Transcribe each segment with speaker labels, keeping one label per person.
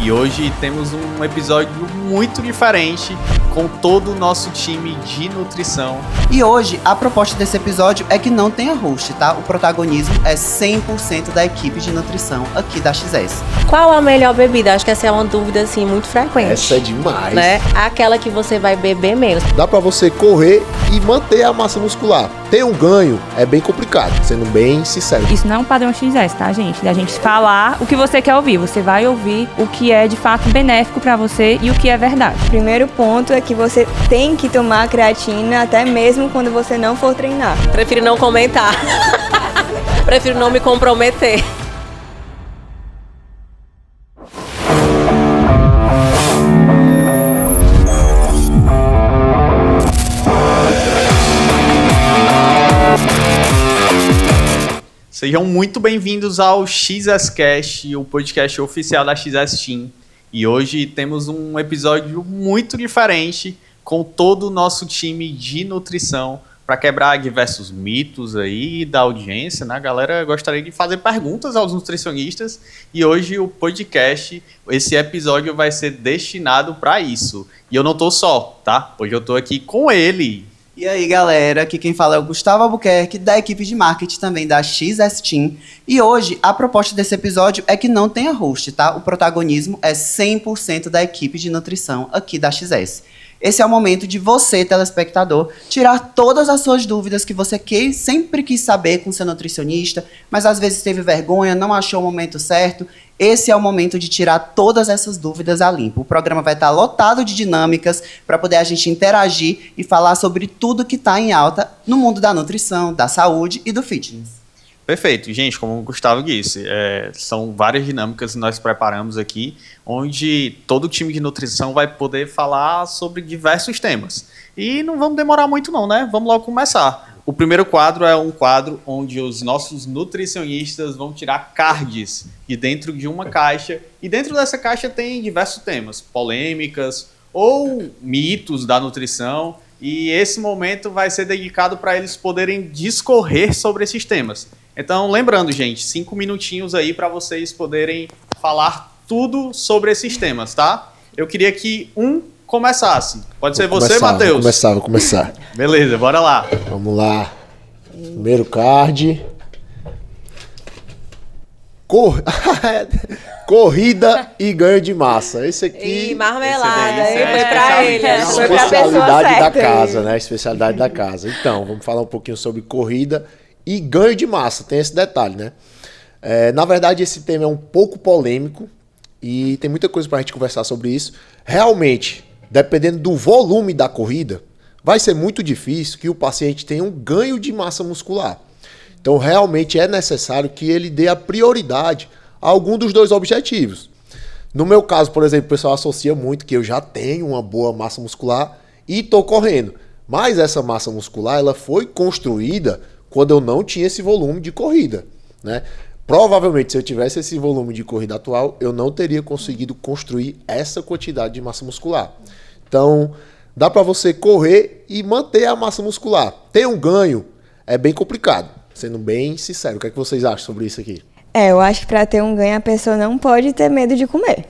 Speaker 1: E hoje temos um episódio muito diferente com todo o nosso time de nutrição.
Speaker 2: E hoje a proposta desse episódio é que não tenha host, tá? O protagonismo é 100% da equipe de nutrição aqui da XS.
Speaker 3: Qual a melhor bebida? Acho que essa é uma dúvida assim muito frequente.
Speaker 4: Essa é demais.
Speaker 3: Né? Aquela que você vai beber menos.
Speaker 4: Dá pra você correr e manter a massa muscular. Ter um ganho é bem complicado, sendo bem sincero.
Speaker 5: Isso não é um padrão XS, tá, gente? Da gente falar o que você quer ouvir. Você vai ouvir o que é de fato benéfico pra você e o que é verdade.
Speaker 6: Primeiro ponto é que você tem que tomar creatina até mesmo quando você não for treinar.
Speaker 3: Prefiro não comentar. Prefiro não me comprometer.
Speaker 1: Sejam muito bem-vindos ao XSCast, o podcast oficial da XS Team. E hoje temos um episódio muito diferente com todo o nosso time de nutrição para quebrar diversos mitos aí da audiência, né? A galera gostaria de fazer perguntas aos nutricionistas e hoje o podcast, esse episódio vai ser destinado para isso. E eu não tô só, tá? Hoje eu tô aqui com ele.
Speaker 2: E aí, galera, aqui quem fala é o Gustavo Albuquerque, da equipe de marketing também da XS Team. E hoje, a proposta desse episódio é que não tenha host, tá? O protagonismo é 100% da equipe de nutrição aqui da XS. Esse é o momento de você, telespectador, tirar todas as suas dúvidas que você sempre quis saber com seu nutricionista, mas às vezes teve vergonha, não achou o momento certo. Esse é o momento de tirar todas essas dúvidas a limpo. O programa vai estar lotado de dinâmicas para poder a gente interagir e falar sobre tudo que está em alta no mundo da nutrição, da saúde e do fitness.
Speaker 1: Perfeito. Gente, como o Gustavo disse, são várias dinâmicas que nós preparamos aqui, onde todo o time de nutrição vai poder falar sobre diversos temas. E não vamos demorar muito não, né? Vamos logo começar. O primeiro quadro é um quadro onde os nossos nutricionistas vão tirar cards de dentro de uma caixa. E dentro dessa caixa tem diversos temas, polêmicas ou mitos da nutrição. E esse momento vai ser dedicado para eles poderem discorrer sobre esses temas. Então, lembrando, gente, 5 minutinhos aí para vocês poderem falar tudo sobre esses temas, tá? Eu queria que começasse. Pode ser você, Matheus?
Speaker 4: Vou começar.
Speaker 1: Beleza, bora lá.
Speaker 4: Vamos lá. Primeiro card. Corrida e ganho de massa. Esse aqui...
Speaker 3: E marmelada.
Speaker 1: Esse
Speaker 3: Aí foi pra ele.
Speaker 4: É a
Speaker 6: Foi pra pessoa
Speaker 4: especialidade da
Speaker 6: certa.
Speaker 4: casa, né? A especialidade da casa. Então, vamos falar um pouquinho sobre corrida e ganho de massa. Tem esse detalhe, né? Na verdade, esse tema é um pouco polêmico e tem muita coisa pra gente conversar sobre isso. Realmente, dependendo do volume da corrida, vai ser muito difícil que o paciente tenha um ganho de massa muscular. Então, realmente é necessário que ele dê a prioridade a algum dos dois objetivos. No meu caso, por exemplo, o pessoal associa muito que eu já tenho uma boa massa muscular e estou correndo. Mas essa massa muscular ela foi construída quando eu não tinha esse volume de corrida, né? Provavelmente, se eu tivesse esse volume de corrida atual, eu não teria conseguido construir essa quantidade de massa muscular. Então, dá para você correr e manter a massa muscular. Ter um ganho é bem complicado, sendo bem sincero. O que é que vocês acham sobre isso aqui?
Speaker 6: Eu acho que para ter um ganho a pessoa não pode ter medo de comer.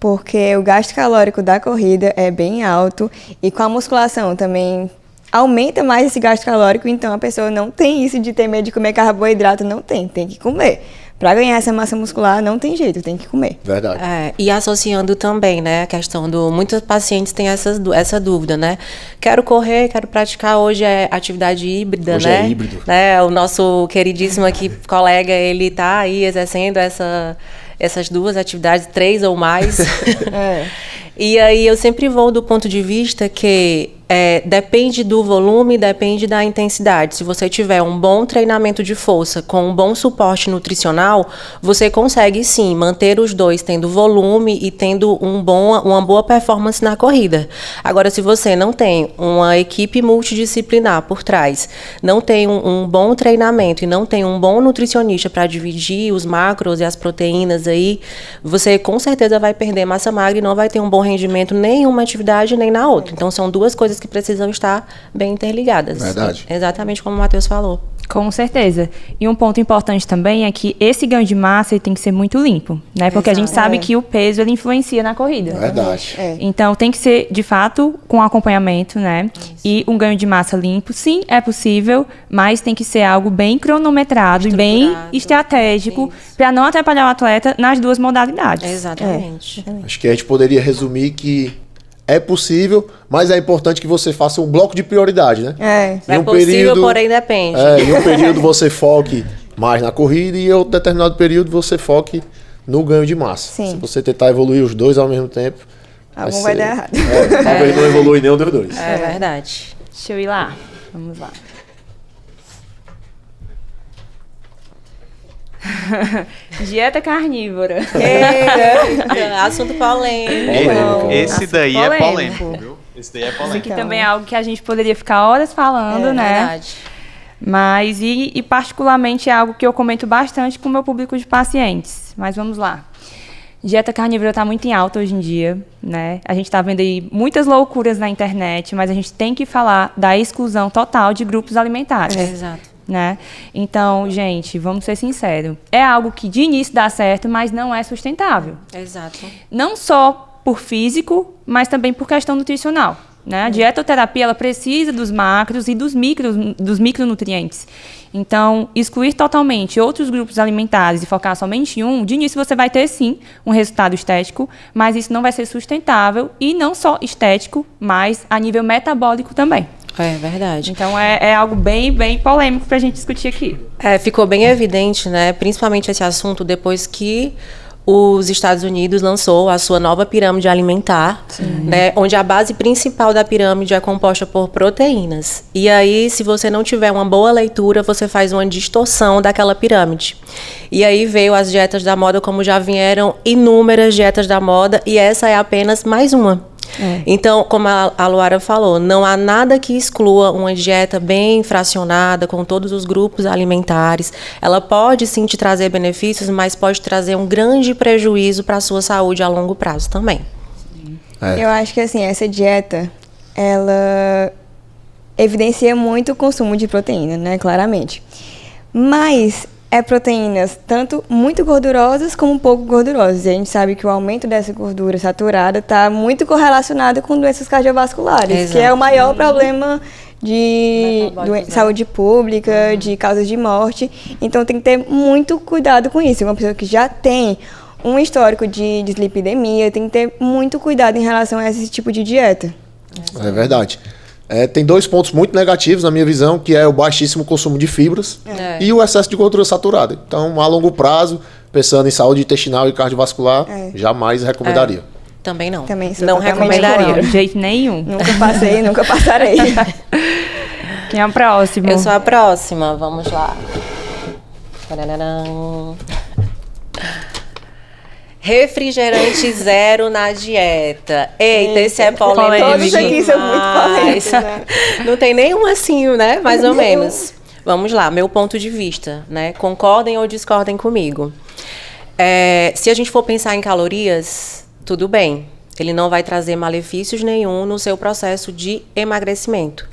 Speaker 6: Porque o gasto calórico da corrida é bem alto e com a musculação também aumenta mais esse gasto calórico, então a pessoa não tem isso de ter medo de comer carboidrato, não tem que comer. Para ganhar essa massa muscular não tem jeito, tem que comer.
Speaker 4: Verdade.
Speaker 3: E associando também, né, a questão muitos pacientes têm essa dúvida, né? Quero correr, quero praticar, hoje é atividade híbrida,
Speaker 4: Hoje
Speaker 3: né?
Speaker 4: é híbrido.
Speaker 3: Né? O nosso queridíssimo aqui, colega, ele tá aí exercendo essas duas atividades, 3 ou mais. E aí eu sempre vou do ponto de vista que depende do volume, depende da intensidade. Se você tiver um bom treinamento de força com um bom suporte nutricional, você consegue sim manter os dois tendo volume e tendo uma boa performance na corrida. Agora, se você não tem uma equipe multidisciplinar por trás, não tem um bom treinamento e não tem um bom nutricionista para dividir os macros e as proteínas aí, você com certeza vai perder massa magra e não vai ter um bom rendimento nem em uma atividade nem na outra. Então, são duas coisas que precisam estar bem interligadas.
Speaker 4: Verdade.
Speaker 3: Exatamente como o Matheus falou.
Speaker 5: Com certeza. E um ponto importante também é que esse ganho de massa ele tem que ser muito limpo, né? Porque a gente sabe que o peso ele influencia na corrida.
Speaker 4: Verdade.
Speaker 5: Então tem que ser, de fato, com acompanhamento, né? E um ganho de massa limpo, sim, é possível, mas tem que ser algo bem cronometrado e bem estratégico para não atrapalhar o atleta nas duas modalidades.
Speaker 3: Exatamente.
Speaker 4: Acho que a gente poderia resumir que é possível, mas é importante que você faça um bloco de prioridade, né? Em
Speaker 3: É possível, porém depende.
Speaker 4: Em um período você foque mais na corrida e em outro determinado período você foque no ganho de massa.
Speaker 6: Sim.
Speaker 4: Se você tentar evoluir os dois ao mesmo tempo,
Speaker 6: Algum vai dar errado.
Speaker 4: talvez não evolui nenhum dos dois.
Speaker 3: É verdade.
Speaker 5: Deixa eu ir lá. Vamos lá. Dieta carnívora.
Speaker 3: Assunto polêmico.
Speaker 1: Esse daí é
Speaker 5: polêmico.
Speaker 1: polêmico, viu? Esse daí é
Speaker 5: Isso
Speaker 1: polêmico.
Speaker 5: aqui também é algo que a gente poderia ficar horas falando, né?
Speaker 3: Verdade.
Speaker 5: Mas, e particularmente é algo que eu comento bastante com o meu público de pacientes. Mas vamos lá. Dieta carnívora está muito em alta hoje em dia, né? A gente está vendo aí muitas loucuras na internet, mas a gente tem que falar da exclusão total de grupos alimentares.
Speaker 3: Exato.
Speaker 5: Né? Então, gente, vamos ser sinceros. É algo que de início dá certo, mas não é sustentável.
Speaker 3: Exato.
Speaker 5: Não só por físico, mas também por questão nutricional. Né? A dietoterapia ela precisa dos macros e dos micronutrientes. Então, excluir totalmente outros grupos alimentares e focar somente em um, de início você vai ter sim um resultado estético, mas isso não vai ser sustentável e não só estético, mas a nível metabólico também.
Speaker 3: É verdade.
Speaker 5: Então é algo bem, bem polêmico para a gente discutir aqui.
Speaker 3: Ficou bem evidente, né? Principalmente esse assunto depois que os Estados Unidos lançou a sua nova pirâmide alimentar, né, onde a base principal da pirâmide é composta por proteínas. E aí, se você não tiver uma boa leitura, você faz uma distorção daquela pirâmide. E aí veio as dietas da moda, como já vieram inúmeras dietas da moda, e essa é apenas mais uma. Então, como a Luara falou, não há nada que exclua uma dieta bem fracionada, com todos os grupos alimentares. Ela pode sim te trazer benefícios, mas pode trazer um grande prejuízo para a sua saúde a longo prazo também.
Speaker 6: Eu acho que assim, essa dieta, ela evidencia muito o consumo de proteína, né? Claramente. Mas é proteínas tanto muito gordurosas como pouco gordurosas. E a gente sabe que o aumento dessa gordura saturada está muito correlacionado com doenças cardiovasculares,
Speaker 3: Exato.
Speaker 6: que é o maior problema de
Speaker 3: Metabólicos,
Speaker 6: saúde pública, de causas de morte. Então tem que ter muito cuidado com isso. Uma pessoa que já tem um histórico de dislipidemia tem que ter muito cuidado em relação a esse tipo de dieta.
Speaker 4: É verdade. Tem dois pontos muito negativos na minha visão, que é o baixíssimo consumo de fibras e o excesso de gordura saturada. Então, a longo prazo, pensando em saúde intestinal e cardiovascular, jamais recomendaria.
Speaker 3: Também não.
Speaker 6: Também sou
Speaker 3: não
Speaker 6: totalmente
Speaker 3: recomendaria.
Speaker 5: De jeito nenhum.
Speaker 6: Nunca passei, nunca passarei.
Speaker 5: Quem é o próximo?
Speaker 3: Eu sou a próxima, vamos lá. Tarararã. Refrigerante zero na dieta. Eita, esse é polêmico.
Speaker 6: Todos aqui são muito polêmicos, né?
Speaker 3: Não tem nenhum assim, né? Mais ou menos. Vamos lá, meu ponto de vista, né? Concordem ou discordem comigo. Se a gente for pensar em calorias, tudo bem. Ele não vai trazer malefícios nenhum no seu processo de emagrecimento.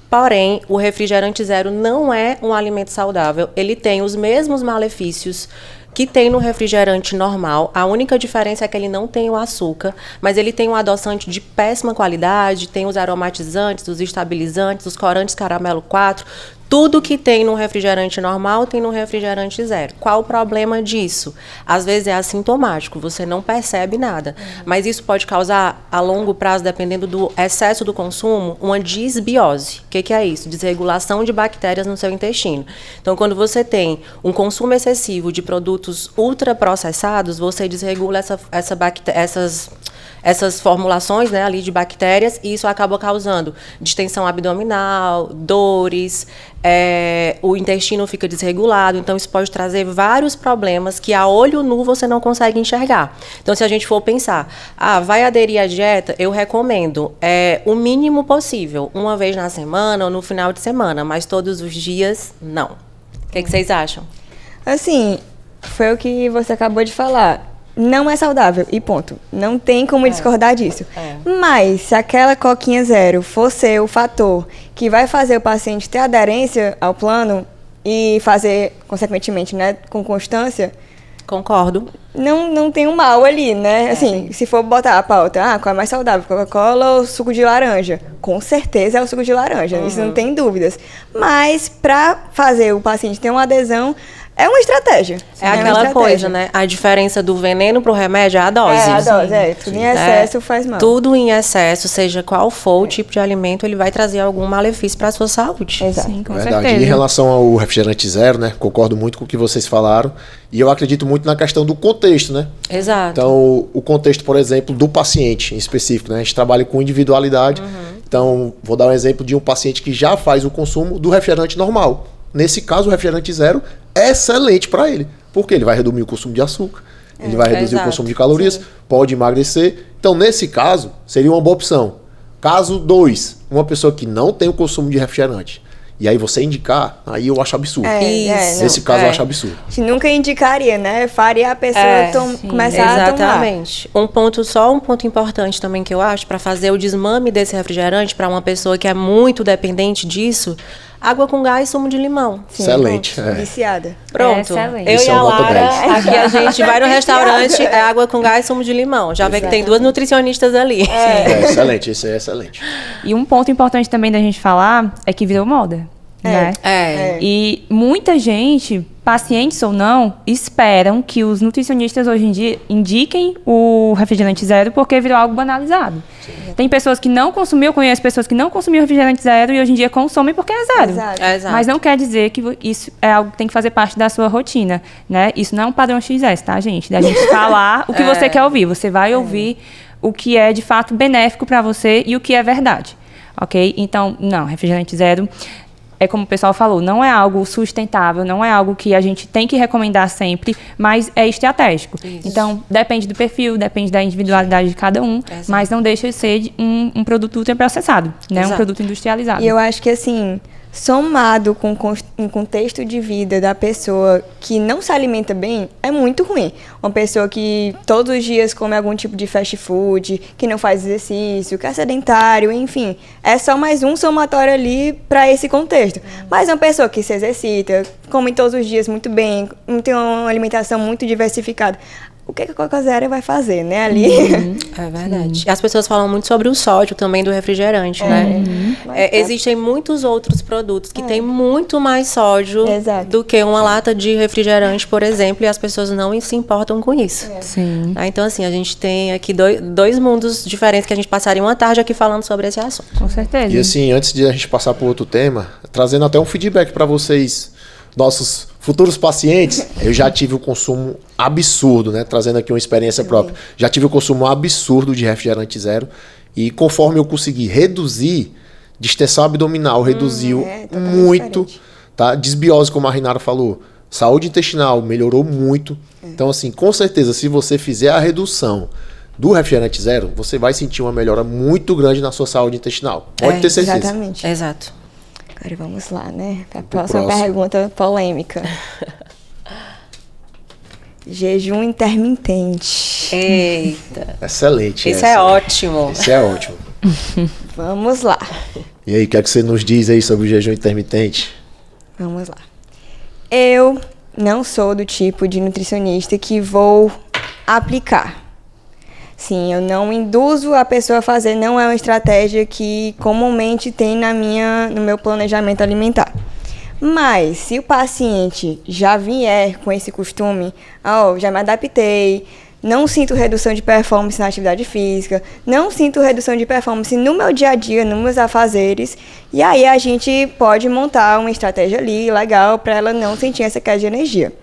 Speaker 3: Porém, o refrigerante zero não é um alimento saudável. Ele tem os mesmos malefícios que tem no refrigerante normal. A única diferença é que ele não tem o açúcar, mas ele tem um adoçante de péssima qualidade, tem os aromatizantes, os estabilizantes, os corantes caramelo 4, tudo que tem no refrigerante normal tem no refrigerante zero. Qual o problema disso? Às vezes é assintomático, você não percebe nada. Mas isso pode causar, a longo prazo, dependendo do excesso do consumo, uma disbiose. O que é isso? Desregulação de bactérias no seu intestino. Então, quando você tem um consumo excessivo de produtos ultraprocessados, você desregula essas formulações, né, ali de bactérias, e isso acaba causando distensão abdominal, dores, o intestino fica desregulado. Então isso pode trazer vários problemas que a olho nu você não consegue enxergar. Então, se a gente for pensar, vai aderir à dieta, eu recomendo o mínimo possível, uma vez na semana ou no final de semana, mas todos os dias, não. O que vocês acham?
Speaker 6: Assim, foi o que você acabou de falar. Não é saudável, e ponto. Não tem como discordar disso. Mas, se aquela coquinha zero for ser o fator que vai fazer o paciente ter aderência ao plano, e fazer, consequentemente, né, com constância,
Speaker 3: Concordo.
Speaker 6: não tem um mal ali, né? Assim, se for botar a pauta, qual é mais saudável, Coca-Cola ou suco de laranja? Com certeza é o suco de laranja, isso não tem dúvidas. Mas para fazer o paciente ter uma adesão, é uma estratégia.
Speaker 3: É aquela coisa, né? A diferença do veneno pro remédio é a dose.
Speaker 6: É, a dose, tudo em excesso faz mal.
Speaker 3: Tudo em excesso, seja qual for o tipo de alimento, ele vai trazer algum malefício para a sua saúde.
Speaker 6: Exato.
Speaker 5: Sim, com
Speaker 4: Verdade.
Speaker 5: certeza.
Speaker 4: Em relação ao refrigerante zero, né? Concordo muito com o que vocês falaram. E eu acredito muito na questão do contexto, né?
Speaker 3: Exato.
Speaker 4: Então, o contexto, por exemplo, do paciente em específico, né? A gente trabalha com individualidade. Então, vou dar um exemplo de um paciente que já faz o consumo do refrigerante normal. Nesse caso, o refrigerante zero é excelente para ele, porque ele vai reduzir o consumo de açúcar, ele vai reduzir o
Speaker 3: exato.
Speaker 4: consumo de calorias, pode emagrecer. Então, nesse caso, seria uma boa opção. Caso 2, uma pessoa que não tem o consumo de refrigerante, e aí você indicar, aí eu acho absurdo. Nesse caso, eu acho absurdo.
Speaker 6: A gente nunca indicaria, né? Faria a pessoa começar a tomar.
Speaker 3: Exatamente. Um ponto importante também que eu acho, para fazer o desmame desse refrigerante para uma pessoa que é muito dependente disso, água com gás e sumo de limão.
Speaker 4: Excelente.
Speaker 6: Viciada.
Speaker 3: Pronto.
Speaker 5: excelente.
Speaker 3: Eu
Speaker 4: Isso
Speaker 3: e
Speaker 4: é
Speaker 3: a
Speaker 4: uma nota
Speaker 3: Lara,
Speaker 4: 10.
Speaker 3: aqui a gente vai no restaurante, é água com gás e sumo de limão. Já vê que tem duas nutricionistas ali.
Speaker 4: É excelente, isso aí é excelente.
Speaker 5: E um ponto importante também da gente falar é que virou moda. Né? E muita gente, pacientes ou não, esperam que os nutricionistas hoje em dia indiquem o refrigerante zero porque virou algo banalizado. Tem pessoas que não consumiam, eu conheço pessoas que não consumiam refrigerante zero e hoje em dia consomem porque é zero.
Speaker 6: Exato.
Speaker 5: Mas não quer dizer que isso é algo que tem que fazer parte da sua rotina, né? Isso não é um padrão XS, tá, gente? Da gente falar o que você quer ouvir. Você vai ouvir o que é de fato benéfico para você e o que é verdade, ok? Então, não, refrigerante zero é como o pessoal falou, não é algo sustentável, não é algo que a gente tem que recomendar sempre, mas é estratégico.
Speaker 3: Isso.
Speaker 5: Então, depende do perfil, depende da individualidade de cada um, mas não deixa de ser um produto ultraprocessado, né?
Speaker 3: Exato.
Speaker 5: Um produto industrializado.
Speaker 6: E eu acho que, assim, somado com um contexto de vida da pessoa que não se alimenta bem, é muito ruim. Uma pessoa que todos os dias come algum tipo de fast food, que não faz exercício, que é sedentário, enfim, é só mais um somatório ali para esse contexto. Mas uma pessoa que se exercita, come todos os dias muito bem, tem uma alimentação muito diversificada, o que a Coca Zero vai fazer, né, ali?
Speaker 3: É verdade. E as pessoas falam muito sobre o sódio também do refrigerante, né? Existem muitos outros produtos que têm muito mais sódio
Speaker 6: Exato.
Speaker 3: do que uma lata de refrigerante, por exemplo, e as pessoas não se importam com isso.
Speaker 5: Sim.
Speaker 3: Então, assim, a gente tem aqui dois mundos diferentes que a gente passaria uma tarde aqui falando sobre esse assunto.
Speaker 5: Com certeza.
Speaker 4: E assim, antes de a gente passar para outro tema, trazendo até um feedback para vocês, nossos futuros pacientes, eu já tive o consumo absurdo, né? Trazendo aqui uma experiência própria. Já tive o consumo absurdo de refrigerante zero e conforme eu consegui reduzir, distensão abdominal reduziu
Speaker 6: totalmente
Speaker 4: muito,
Speaker 6: diferente.
Speaker 4: tá? Desbiose, como a Rinara falou, saúde intestinal melhorou muito. Então, assim, com certeza, se você fizer a redução do refrigerante zero, você vai sentir uma melhora muito grande na sua saúde intestinal. Pode ter certeza.
Speaker 6: Exatamente.
Speaker 3: Exato.
Speaker 6: Agora vamos lá, né? Para a próxima
Speaker 4: próximo.
Speaker 6: pergunta polêmica. Jejum intermitente.
Speaker 3: Eita.
Speaker 4: Excelente.
Speaker 3: Isso
Speaker 4: essa.
Speaker 3: é ótimo.
Speaker 4: Isso é ótimo.
Speaker 6: Vamos lá.
Speaker 4: E aí, o que é que você nos diz aí sobre o jejum intermitente?
Speaker 6: Vamos lá. Eu não sou do tipo de nutricionista que vou aplicar. Sim, eu não induzo a pessoa a fazer, não é uma estratégia que comumente tem no meu planejamento alimentar. Mas, se o paciente já vier com esse costume, já me adaptei, não sinto redução de performance na atividade física, não sinto redução de performance no meu dia a dia, nos meus afazeres, e aí a gente pode montar uma estratégia ali, legal, para ela não sentir essa queda de energia.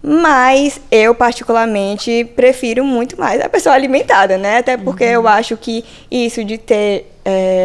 Speaker 6: Mas eu, particularmente, prefiro muito mais a pessoa alimentada, né? Até porque eu acho que isso de ter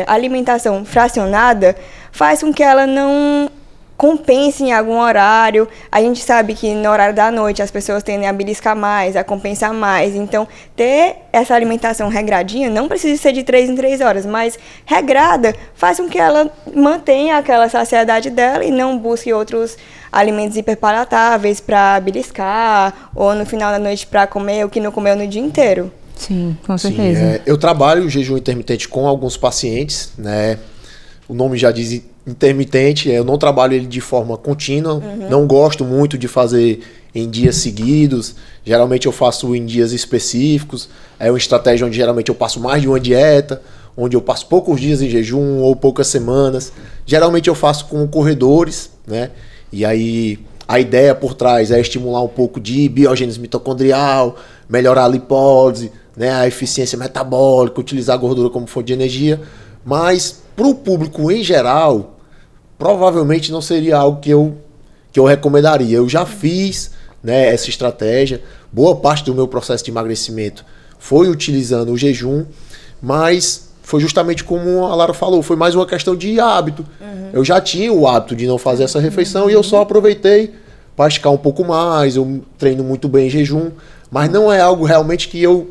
Speaker 6: alimentação fracionada faz com que ela não compense em algum horário. A gente sabe que no horário da noite as pessoas tendem a beliscar mais, a compensar mais. Então, ter essa alimentação regradinha não precisa ser de 3 em 3 horas, mas regrada faz com que ela mantenha aquela saciedade dela e não busque outros alimentos hiperpalatáveis para beliscar ou no final da noite para comer o que não comeu no dia inteiro.
Speaker 5: Sim, com
Speaker 4: Sim,
Speaker 5: certeza.
Speaker 4: eu trabalho o jejum intermitente com alguns pacientes, né? o nome já diz intermitente, eu não trabalho ele de forma contínua, não gosto muito de fazer em dias seguidos, geralmente eu faço em dias específicos, é uma estratégia onde geralmente eu passo mais de uma dieta, onde eu passo poucos dias em jejum ou poucas semanas, geralmente eu faço com corredores, né, e aí a ideia por trás é estimular um pouco de biogênese mitocondrial, melhorar a lipólise, né, a eficiência metabólica, utilizar a gordura como fonte de energia, mas para o público em geral, provavelmente não seria algo que eu recomendaria. Eu já fiz, né, essa estratégia, boa parte do meu processo de emagrecimento foi utilizando o jejum, mas foi justamente como a Lara falou, foi mais uma questão de hábito. Eu já tinha o hábito de não fazer essa refeição e eu só aproveitei para esticar um pouco mais, eu treino muito bem em jejum, mas não é algo realmente que eu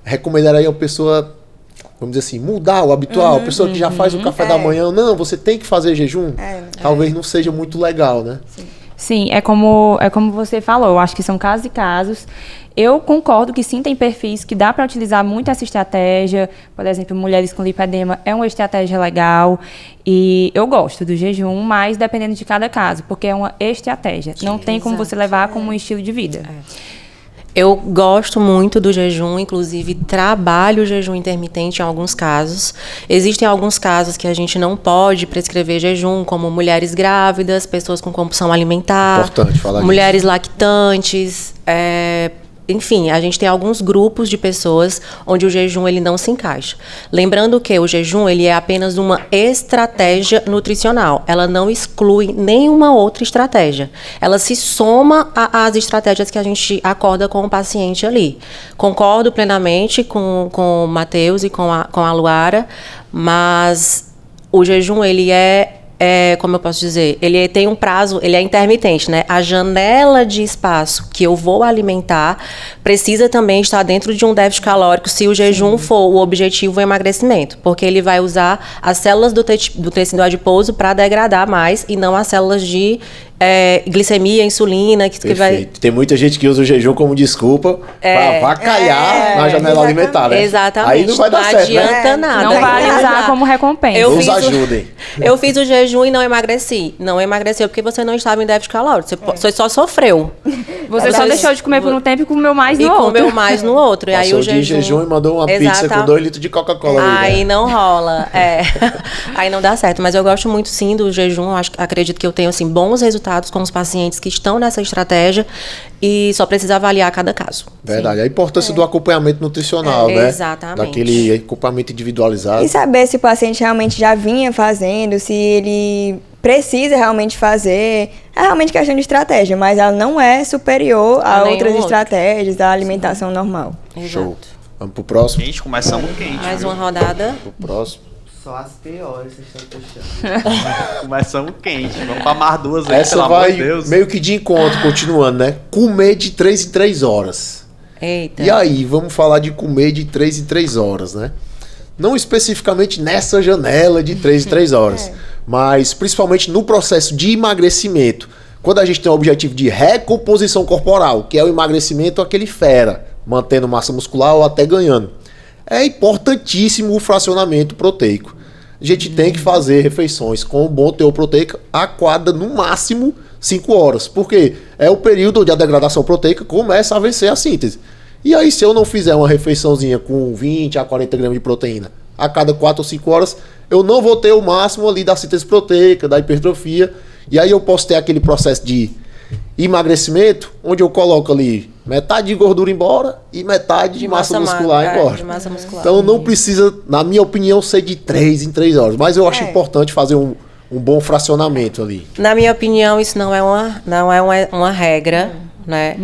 Speaker 4: recomendaria a pessoa, vamos dizer assim, mudar o habitual, a pessoa que já faz o café da manhã, não, você tem que fazer jejum, talvez não seja muito legal, né?
Speaker 5: Sim, é como você falou, eu acho que são casos e casos. Eu concordo que sim, tem perfis que dá para utilizar muito essa estratégia. Por exemplo, mulheres com lipedema é uma estratégia legal. E eu gosto do jejum, mas dependendo de cada caso, porque é uma estratégia. Não tem como você levar como um estilo de vida.
Speaker 3: Eu gosto muito do jejum, inclusive trabalho o jejum intermitente em alguns casos. Existem alguns casos que a gente não pode prescrever jejum, como mulheres grávidas, pessoas com compulsão alimentar,
Speaker 4: Importante falar
Speaker 3: mulheres lactantes, enfim, a gente tem alguns grupos de pessoas onde o jejum ele não se encaixa. Lembrando que o jejum ele é apenas uma estratégia nutricional. Ela não exclui nenhuma outra estratégia. Ela se soma às estratégias que a gente acorda com o paciente ali. Concordo plenamente com o Matheus e com a Luara, mas o jejum ele como eu posso dizer, ele tem um prazo, ele é intermitente, né? A janela de espaço que eu vou alimentar precisa também estar dentro de um déficit calórico se o jejum for o objetivo, o emagrecimento, porque ele vai usar as células do tecido adiposo para degradar mais e não as células de glicemia, insulina, que vai...
Speaker 4: Tem muita gente que usa o jejum como desculpa para avacalhar na janela alimentar, né?
Speaker 3: Exatamente.
Speaker 4: Aí não vai dar certo, né?
Speaker 3: Não adianta nada.
Speaker 5: Não vale usar como recompensa.
Speaker 4: Nos ajudem.
Speaker 3: Eu fiz o jejum e não emagreci. Não emagreceu porque você não estava em déficit calórico. Você só sofreu.
Speaker 5: Você só deixou de comer por um tempo e comeu mais no outro.
Speaker 3: E comeu mais no outro. E aí
Speaker 4: Passou
Speaker 3: o jejum...
Speaker 4: de jejum e mandou uma pizza com 2 litros de Coca-Cola.
Speaker 3: Aí
Speaker 4: né?
Speaker 3: não rola. Aí não dá certo. Mas eu gosto muito, sim, do jejum. Acredito que eu tenho, assim, bons resultados com os pacientes que estão nessa estratégia e só precisa avaliar cada caso.
Speaker 4: Verdade. A importância do acompanhamento nutricional, né?
Speaker 3: Exatamente.
Speaker 4: Daquele acompanhamento individualizado.
Speaker 6: E saber se o paciente realmente já vinha fazendo, se ele precisa realmente fazer. É realmente questão de estratégia, mas ela não é superior a outras estratégias da alimentação normal.
Speaker 4: Show. Vamos pro próximo?
Speaker 1: Gente, começamos quente.
Speaker 3: Mais
Speaker 1: viu?
Speaker 3: uma rodada.
Speaker 4: Pro próximo.
Speaker 2: Só as piores vocês estão puxando.
Speaker 1: Começamos quente. Vamos pra mais duas aí,
Speaker 4: Essa
Speaker 1: pelo
Speaker 4: vai
Speaker 1: amor de Deus.
Speaker 4: meio que de encontro, continuando, né? Comer de 3 em 3 horas.
Speaker 3: Eita.
Speaker 4: E aí, vamos falar de comer de 3 em 3 horas, né? Não especificamente nessa janela de 3 em 3 horas, mas principalmente no processo de emagrecimento. Quando a gente tem o objetivo de recomposição corporal, que é o emagrecimento aquele fera, mantendo massa muscular ou até ganhando. É importantíssimo o fracionamento proteico. A gente tem que fazer refeições com um bom teor proteico a cada, no máximo, 5 horas. Porque é o período onde a degradação proteica começa a vencer a síntese. E aí, se eu não fizer uma refeiçãozinha com 20 a 40 gramas de proteína a cada 4 ou 5 horas, eu não vou ter o máximo ali da síntese proteica, da hipertrofia. E aí eu posso ter aquele processo de emagrecimento, onde eu coloco ali metade de gordura embora e metade de massa muscular embora.
Speaker 3: De massa muscular.
Speaker 4: Então não precisa, na minha opinião, ser de 3 em 3 horas. Mas eu acho importante fazer um bom fracionamento ali.
Speaker 3: Na minha opinião, isso não é uma regra, né?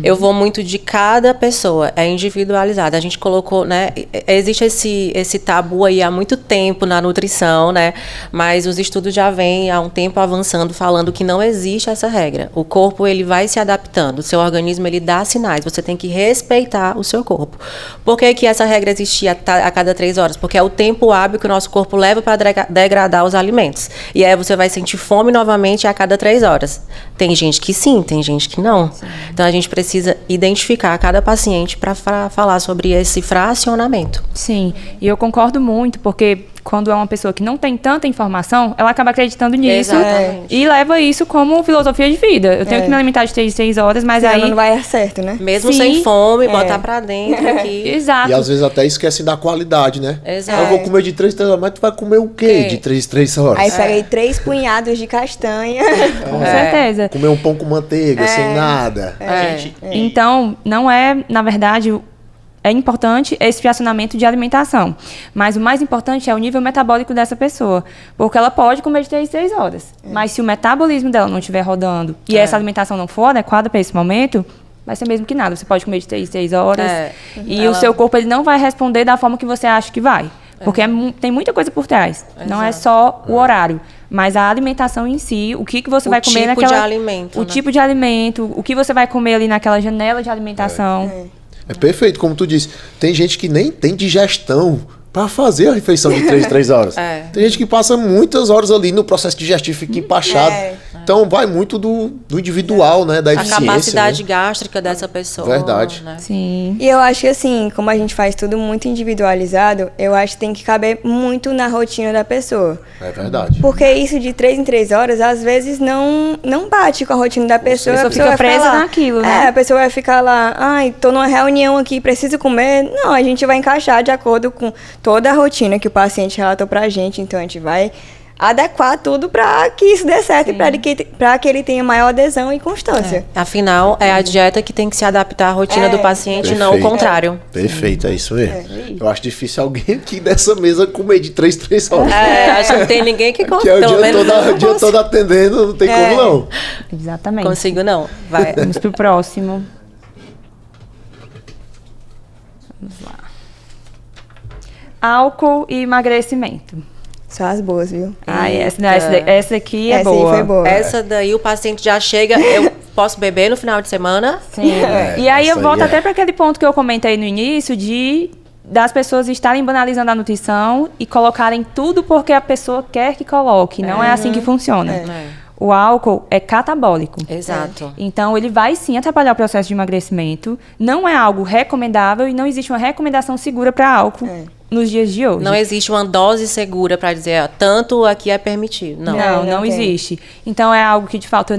Speaker 3: Eu vou muito de cada pessoa, é individualizado. A gente colocou, né? Existe esse tabu aí há muito tempo na nutrição, né? Mas os estudos já vêm há um tempo avançando, falando que não existe essa regra. O corpo, ele vai se adaptando, o seu organismo, ele dá sinais, você tem que respeitar o seu corpo. Por que essa regra existia a cada 3 horas? Porque é o tempo hábil que o nosso corpo leva para degradar os alimentos. E aí você vai sentir fome novamente a cada 3 horas. Tem gente que sim, tem gente que não. Sim. Então a gente precisa identificar cada paciente para falar sobre esse fracionamento.
Speaker 5: Sim, e eu concordo muito, porque quando é uma pessoa que não tem tanta informação, ela acaba acreditando nisso
Speaker 3: Exatamente.
Speaker 5: e leva isso como filosofia de vida. Eu tenho que me alimentar de 3 em 3 horas, mas
Speaker 6: Senão
Speaker 5: aí...
Speaker 6: não vai dar certo, né?
Speaker 3: Mesmo
Speaker 5: Sim.
Speaker 3: sem fome, botar pra dentro aqui.
Speaker 5: Exato.
Speaker 4: E às vezes até esquecem da qualidade, né?
Speaker 3: Exato.
Speaker 4: Eu vou comer de 3 horas, mas tu vai comer o quê de 3 horas?
Speaker 6: Aí pega aí 3 punhados de castanha.
Speaker 5: Com certeza.
Speaker 4: Comer um pão com manteiga, sem nada.
Speaker 1: Gente,
Speaker 5: Então, não é, na verdade, é importante esse fracionamento de alimentação. Mas o mais importante é o nível metabólico dessa pessoa. Porque ela pode comer de 3 em 3 horas. Mas se o metabolismo dela não estiver rodando e essa alimentação não for adequada para esse momento, vai ser mesmo que nada. Você pode comer de 3 em 3 horas. E o seu corpo ele não vai responder da forma que você acha que vai. Porque tem muita coisa por trás. Não é só o horário. Mas a alimentação em si, o que você vai comer
Speaker 3: tipo
Speaker 5: naquela...
Speaker 3: de alimento,
Speaker 5: O
Speaker 3: né?
Speaker 5: tipo de alimento, o que você vai comer ali naquela janela de alimentação.
Speaker 4: É perfeito, como tu disse. Tem gente que nem tem digestão para fazer a refeição de 3 em 3 horas. Tem gente que passa muitas horas ali no processo digestivo, fica empachado. Então vai muito do individual, né? Da
Speaker 3: A
Speaker 4: eficiência.
Speaker 3: capacidade
Speaker 4: né?
Speaker 3: gástrica dessa pessoa.
Speaker 4: Verdade.
Speaker 3: Né?
Speaker 5: Sim.
Speaker 6: E eu acho que assim, como a gente faz tudo muito individualizado, eu acho que tem que caber muito na rotina da pessoa.
Speaker 4: É verdade.
Speaker 6: Porque isso de 3 em 3 horas, às vezes, não bate com a rotina da pessoa.
Speaker 5: A pessoa fica
Speaker 6: vai ficar
Speaker 5: presa
Speaker 6: lá.
Speaker 5: naquilo, né?
Speaker 6: É, a pessoa vai ficar lá, ai, tô numa reunião aqui, preciso comer. Não, a gente vai encaixar de acordo com toda a rotina que o paciente relatou pra gente. Então, a gente vai adequar tudo para que isso dê certo e para que ele tenha maior adesão e constância.
Speaker 3: Afinal, é a dieta que tem que se adaptar à rotina do paciente, não o
Speaker 4: Perfeito.
Speaker 3: contrário.
Speaker 4: Perfeito, é isso mesmo. Eu acho difícil alguém aqui dessa mesa comer de 3 em 3 horas.
Speaker 3: Acho que não tem ninguém que
Speaker 4: Que é o dia todo atendendo, não tem como não.
Speaker 5: Exatamente.
Speaker 3: Consigo não. Vai.
Speaker 5: Vamos pro próximo. Vamos lá. Álcool e emagrecimento.
Speaker 6: Só as boas, viu?
Speaker 5: Essa aqui é
Speaker 6: Essa
Speaker 5: boa.
Speaker 6: aí foi boa.
Speaker 3: Essa daí o paciente já chega, eu posso beber no final de semana?
Speaker 5: Sim. E aí eu
Speaker 4: essa
Speaker 5: volto
Speaker 4: aí é.
Speaker 5: até para aquele ponto que eu comentei no início das pessoas estarem banalizando a nutrição e colocarem tudo porque a pessoa quer que coloque. Não é assim que funciona. O álcool é catabólico.
Speaker 3: Exato.
Speaker 5: Então, ele vai sim atrapalhar o processo de emagrecimento. Não é algo recomendável e não existe uma recomendação segura para álcool nos dias de hoje.
Speaker 3: Não existe uma dose segura para dizer, ó, tanto aqui é permitido. Não.
Speaker 5: Não
Speaker 6: tem.
Speaker 5: existe. Então, é algo que, de fato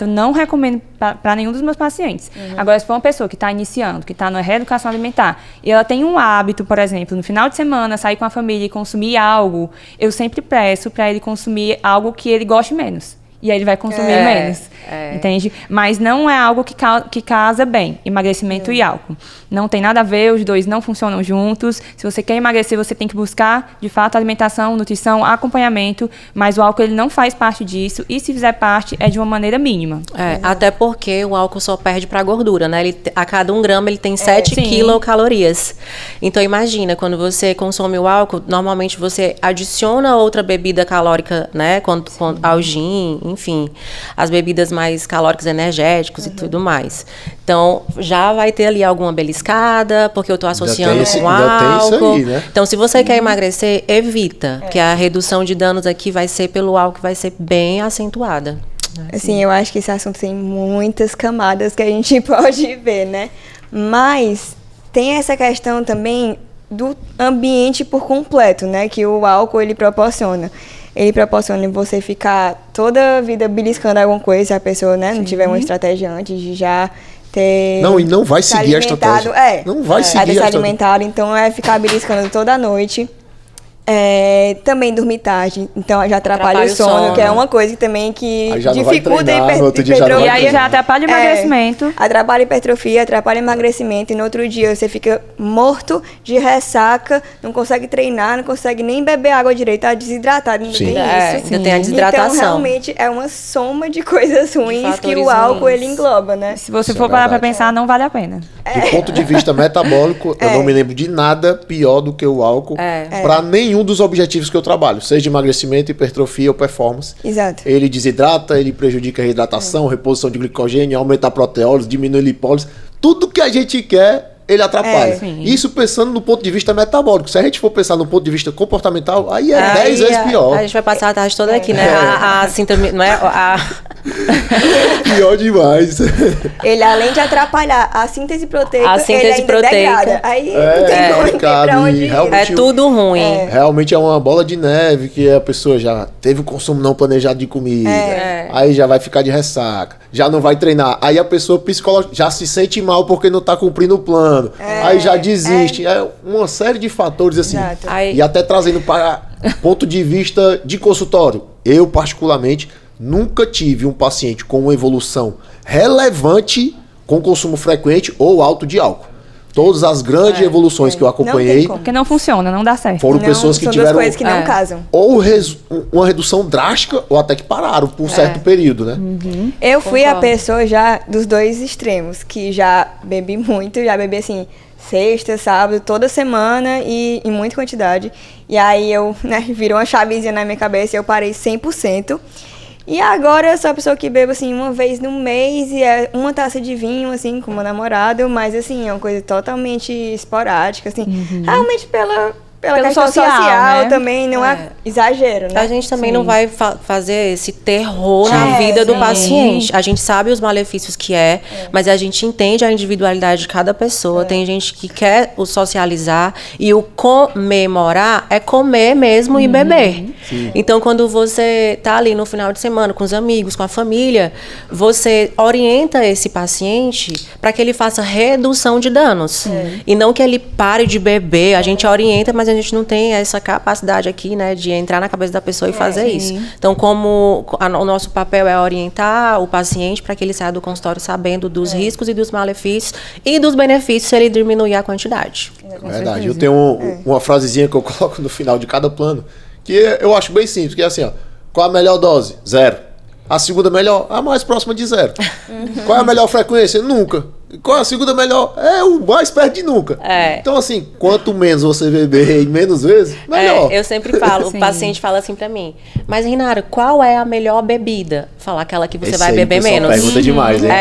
Speaker 5: eu não recomendo para nenhum dos meus pacientes. Agora, se for uma pessoa que está iniciando, que está na reeducação alimentar, e ela tem um hábito, por exemplo, no final de semana, sair com a família e consumir algo, eu sempre peço para ele consumir algo que ele goste menos. E aí ele vai consumir menos, entende? Mas não é algo que casa bem, emagrecimento e álcool. Não tem nada a ver, os dois não funcionam juntos. Se você quer emagrecer, você tem que buscar, de fato, alimentação, nutrição, acompanhamento, mas o álcool ele não faz parte disso, e se fizer parte, é de uma maneira mínima.
Speaker 3: Até porque o álcool só perde para gordura, né? A cada 1 grama ele tem 7
Speaker 5: sim.
Speaker 3: quilocalorias. Então imagina, quando você consome o álcool, normalmente você adiciona outra bebida calórica, né? Ao gin, enfim, as bebidas mais calóricas, energéticos e tudo mais. Então, já vai ter ali alguma beliscada, porque eu estou associando com
Speaker 4: ainda tem isso
Speaker 3: álcool.
Speaker 4: aí, né?
Speaker 3: Então, se você quer emagrecer, evita, porque a redução de danos aqui vai ser pelo álcool, que vai ser bem acentuada.
Speaker 6: Assim, eu acho que esse assunto tem muitas camadas que a gente pode ver, né? Mas tem essa questão também do ambiente por completo, né? Que o álcool, ele proporciona. Ele proporciona você ficar toda a vida beliscando alguma coisa, se a pessoa, né, não tiver uma estratégia antes de já ter...
Speaker 4: Não, e não vai
Speaker 6: se
Speaker 4: seguir a
Speaker 6: alimentado.
Speaker 4: estratégia. Não vai seguir a
Speaker 6: ter se
Speaker 4: estratégia.
Speaker 6: alimentado, então é ficar beliscando toda a noite. Também dormir tarde, então já atrapalha o sono, que é uma coisa também que
Speaker 4: Aí já não vai
Speaker 6: dificulta
Speaker 4: treinar,
Speaker 6: a
Speaker 4: no outro dia já não vai
Speaker 5: E aí já atrapalha o emagrecimento.
Speaker 6: Atrapalha a hipertrofia, atrapalha o emagrecimento, e no outro dia você fica morto de ressaca, não consegue treinar, não consegue nem beber água direito, tá desidratado, ainda
Speaker 4: Sim.
Speaker 6: tem isso.
Speaker 3: Ainda tem a desidratação.
Speaker 6: Então, realmente, é uma soma de coisas ruins que
Speaker 3: fatores
Speaker 6: o álcool,
Speaker 3: ruins.
Speaker 6: ele engloba, né?
Speaker 5: Se você
Speaker 4: Isso
Speaker 5: for
Speaker 4: é
Speaker 5: parar para
Speaker 4: verdade.
Speaker 5: pensar, não vale a pena.
Speaker 4: Do ponto de vista metabólico, eu não me lembro de nada pior do que o álcool para nenhum dos objetivos que eu trabalho, seja de emagrecimento, hipertrofia ou performance.
Speaker 6: Exato.
Speaker 4: Ele desidrata, ele prejudica a hidratação, reposição de glicogênio, aumenta a proteólise, diminui a lipólise. Tudo que a gente quer, ele atrapalha.
Speaker 5: Sim.
Speaker 4: Isso pensando no ponto de vista metabólico. Se a gente for pensar no ponto de vista comportamental, aí é 10 vezes pior.
Speaker 3: A gente vai passar a tarde toda aqui, né? A síndrome, não é?
Speaker 4: Pior demais.
Speaker 6: Ele, além de atrapalhar a síntese proteica,
Speaker 3: A síntese
Speaker 6: ele ainda
Speaker 3: proteica.
Speaker 6: degrada. Aí não tem como
Speaker 4: complicado,
Speaker 6: pra onde
Speaker 4: e
Speaker 6: ir.
Speaker 4: realmente
Speaker 3: É tudo ruim.
Speaker 4: Realmente é uma bola de neve que a pessoa já teve o consumo não planejado de comida. Aí já vai ficar de ressaca. Já não vai treinar. Aí a pessoa psicológica já se sente mal porque não tá cumprindo o plano. Aí já desiste. É uma série de fatores assim.
Speaker 6: Exato.
Speaker 3: Aí-
Speaker 4: E até trazendo para ponto de vista de consultório. Eu, particularmente, nunca tive um paciente com uma evolução relevante com consumo frequente ou alto de álcool. Todas as grandes evoluções que eu acompanhei
Speaker 6: como.
Speaker 5: Porque não funciona, não dá certo.
Speaker 4: foram
Speaker 6: Não,
Speaker 4: pessoas que
Speaker 6: são
Speaker 4: tiveram
Speaker 6: duas coisas que não casam.
Speaker 4: ou uma redução drástica ou até que pararam por certo período, né?
Speaker 6: Eu fui a
Speaker 3: Concordo.
Speaker 6: pessoa já dos dois extremos, que já bebi muito, já bebi assim, sexta, sábado, toda semana e em muita quantidade. E aí eu, né, virou uma chavezinha na minha cabeça e eu parei 100%. E agora eu sou a pessoa que bebo assim uma vez no mês e é uma taça de vinho, assim, com meu namorado, mas assim, é uma coisa totalmente esporádica, assim, realmente pela
Speaker 5: Pelo
Speaker 6: questão
Speaker 5: social,
Speaker 6: social
Speaker 5: né?
Speaker 6: também, não é exagero, né?
Speaker 3: A gente também não vai fazer esse terror na vida do
Speaker 5: sim.
Speaker 3: paciente. A gente sabe os malefícios que mas a gente entende a individualidade de cada pessoa. Tem gente que quer o socializar e o comemorar é comer mesmo e beber. Então, quando você tá ali no final de semana com os amigos, com a família, você orienta esse paciente para que ele faça redução de danos. E não que ele pare de beber. A gente orienta, mas a gente não tem essa capacidade aqui, né, de entrar na cabeça da pessoa e fazer isso. Então, como o nosso papel é orientar o paciente para que ele saia do consultório sabendo dos riscos e dos malefícios e dos benefícios se ele diminuir a quantidade.
Speaker 4: Verdade. Eu tenho uma frasezinha que eu coloco no final de cada plano, que eu acho bem simples, que é assim, ó. Qual a melhor dose? 0. A segunda melhor? A mais próxima de 0. Qual é a melhor frequência? Nunca. Qual é a segunda melhor? É o mais perto de nunca. Então, assim, quanto menos você beber e menos vezes, melhor.
Speaker 3: Eu sempre falo, o
Speaker 5: Sim.
Speaker 3: paciente fala assim pra mim, mas Rinara, qual é a melhor bebida? Falar aquela que você
Speaker 4: Esse
Speaker 3: vai
Speaker 4: aí,
Speaker 3: beber
Speaker 4: o pessoal
Speaker 3: menos.
Speaker 4: pergunta demais, hein?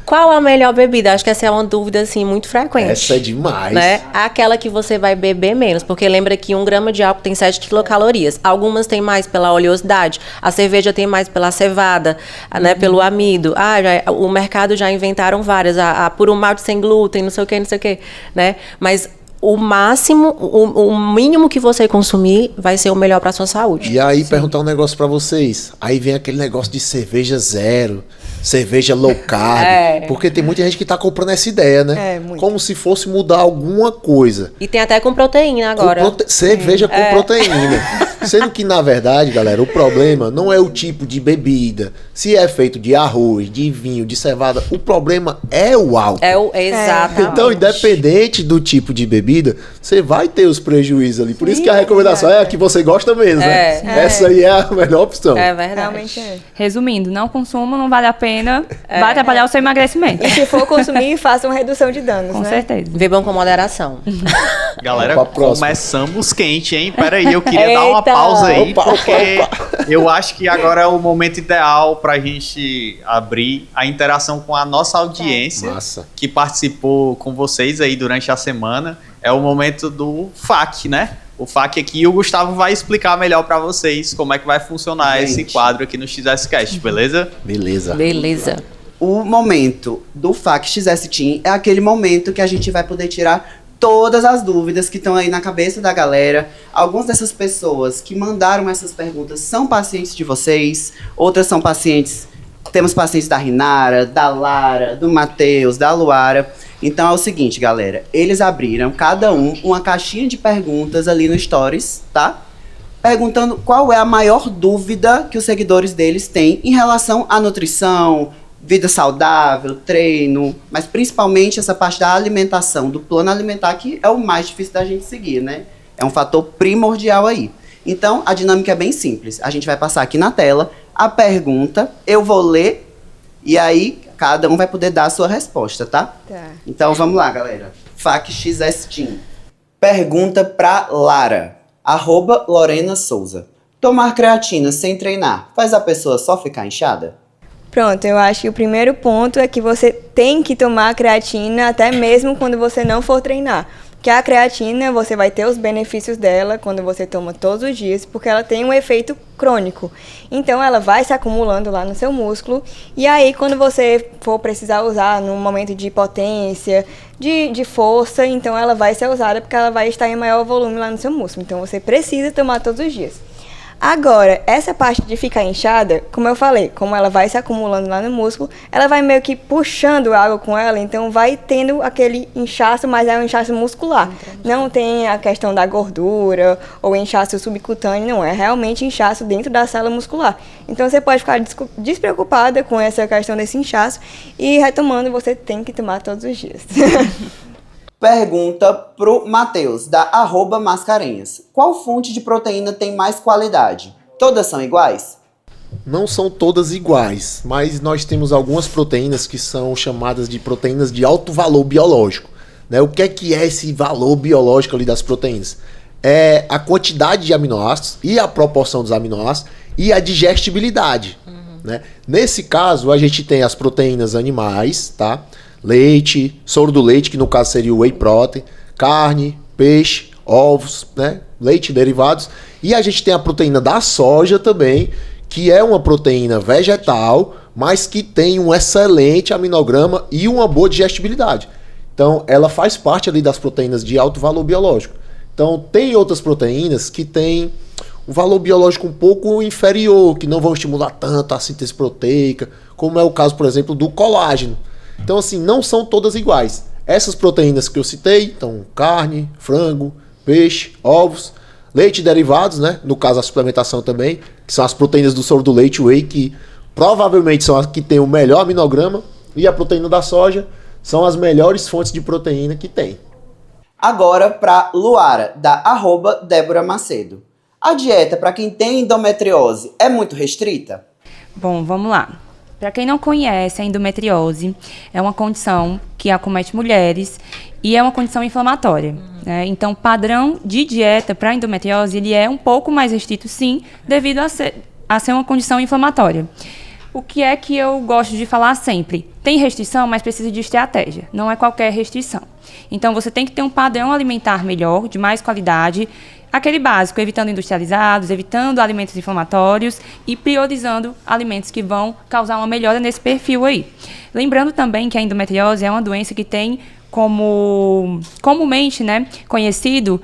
Speaker 3: Qual a melhor bebida? Acho que essa é uma dúvida, assim, muito frequente.
Speaker 4: Essa é demais.
Speaker 3: Né? Aquela que você vai beber menos, porque lembra que 1 grama de álcool tem 7 quilocalorias. Algumas têm mais pela oleosidade, a cerveja tem mais pela cevada, né, pelo amido. O mercado já inventaram várias, a puro malte sem glúten, não sei o que, né? Mas o máximo, o mínimo que você consumir vai ser o melhor para sua saúde.
Speaker 4: E aí, perguntar um negócio pra vocês. Aí vem aquele negócio de cerveja zero, cerveja low carb. Porque tem muita gente que tá comprando essa ideia, né?
Speaker 6: Muito.
Speaker 4: Como se fosse mudar alguma coisa.
Speaker 3: E tem até com proteína agora.
Speaker 4: Cerveja com proteína. Sendo que, na verdade, galera, o problema não é o tipo de bebida. Se é feito de arroz, de vinho, de cevada, o problema é o álcool.
Speaker 3: Exatamente.
Speaker 4: Então, independente do tipo de bebida, você vai ter os prejuízos ali. Por isso que a recomendação é a que você gosta mesmo, né? Essa aí é a melhor opção.
Speaker 3: É verdade.
Speaker 6: Realmente é.
Speaker 5: Resumindo, não consuma, não vale a pena, vai atrapalhar o seu emagrecimento.
Speaker 6: E se for consumir, faça uma redução de danos,
Speaker 5: Com
Speaker 6: né?
Speaker 5: certeza.
Speaker 3: Bebam com moderação.
Speaker 1: Galera,
Speaker 4: Vamos pra próxima.
Speaker 1: começamos quente, hein? Pera aí, eu queria dar uma
Speaker 3: Eita!
Speaker 1: pausa aí,
Speaker 4: Opa,
Speaker 1: porque eu acho que agora é o momento ideal pra gente abrir a interação com a nossa audiência,
Speaker 4: Massa.
Speaker 1: que participou com vocês aí durante a semana. É o momento do FAQ, né? O FAQ aqui, o Gustavo vai explicar melhor pra vocês como é que vai funcionar esse
Speaker 4: Gente.
Speaker 1: quadro aqui no XSCast, beleza?
Speaker 4: Beleza.
Speaker 3: Beleza.
Speaker 2: O momento do FAQ XS Team é aquele momento que a gente vai poder tirar todas as dúvidas que estão aí na cabeça da galera. Algumas dessas pessoas que mandaram essas perguntas são pacientes de vocês, outras são pacientes. Temos pacientes da Rinara, da Lara, do Matheus, da Luara. Então é o seguinte, galera. Eles abriram, cada um, uma caixinha de perguntas ali no Stories, tá? Perguntando qual é a maior dúvida que os seguidores deles têm em relação à nutrição, vida saudável, treino, mas principalmente essa parte da alimentação, do plano alimentar, que é o mais difícil da gente seguir, né? É um fator primordial aí. Então, a dinâmica é bem simples. A gente vai passar aqui na tela a pergunta, eu vou ler, e aí cada um vai poder dar a sua resposta, tá?
Speaker 6: Tá.
Speaker 2: Então, vamos lá, galera. FAQ XS Team. Pergunta pra Lara, @Lorena Souza. Tomar creatina sem treinar faz a pessoa só ficar inchada?
Speaker 6: Pronto, eu acho que o primeiro ponto é que você tem que tomar creatina até mesmo quando você não for treinar. que a creatina, você vai ter os benefícios dela quando você toma todos os dias, porque ela tem um efeito crônico. Então, ela vai se acumulando lá no seu músculo, e aí, quando você for precisar usar num momento de potência, de força, então ela vai ser usada porque ela vai estar em maior volume lá no seu músculo. Então, você precisa tomar todos os dias. Agora, essa parte de ficar inchada, como eu falei, como ela vai se acumulando lá no músculo, ela vai meio que puxando água com ela, então vai tendo aquele inchaço, mas é um inchaço muscular. Não tem a questão da gordura ou inchaço subcutâneo, não. É realmente inchaço dentro da célula muscular. Então você pode ficar despreocupada com essa questão desse inchaço e retomando, você tem que tomar todos os dias.
Speaker 2: Pergunta pro Matheus, da @mascarenhas. Qual fonte de proteína tem mais qualidade? Todas são iguais?
Speaker 4: Não são todas iguais, mas nós temos algumas proteínas que são chamadas de proteínas de alto valor biológico. Né? O que é esse valor biológico ali das proteínas? É a quantidade de aminoácidos e a proporção dos aminoácidos e a digestibilidade. Né? Nesse caso, a gente tem as proteínas animais, tá? Leite, soro do leite, que no caso seria o whey protein, carne, peixe, ovos, né? Leite e derivados. E a gente tem a proteína da soja também, que é uma proteína vegetal, mas que tem um excelente aminograma e uma boa digestibilidade. Então, ela faz parte ali das proteínas de alto valor biológico. Então, tem outras proteínas que têm um valor biológico um pouco inferior, que não vão estimular tanto a síntese proteica, como é o caso, por exemplo, do colágeno. Então, assim, não são todas iguais. Essas proteínas que eu citei, então, carne, frango, peixe, ovos, leite e derivados, né? No caso, a suplementação também, que são as proteínas do soro do leite, whey, que provavelmente são as que têm o melhor aminograma, e a proteína da soja são as melhores fontes de proteína que tem.
Speaker 2: Agora, para Luara, da @Débora Macedo. A dieta para quem tem endometriose é muito restrita?
Speaker 5: Bom, vamos lá. Para quem não conhece, a endometriose é uma condição que acomete mulheres e é uma condição inflamatória. Né? Então, o padrão de dieta para a endometriose ele é um pouco mais restrito, sim, devido a ser uma condição inflamatória. O que é que eu gosto de falar sempre? Tem restrição, mas precisa de estratégia. Não é qualquer restrição. Então, você tem que ter um padrão alimentar melhor, de mais qualidade, aquele básico, evitando industrializados, evitando alimentos inflamatórios e priorizando alimentos que vão causar uma melhora nesse perfil aí. Lembrando também que a endometriose é uma doença que tem como comumente, né, conhecido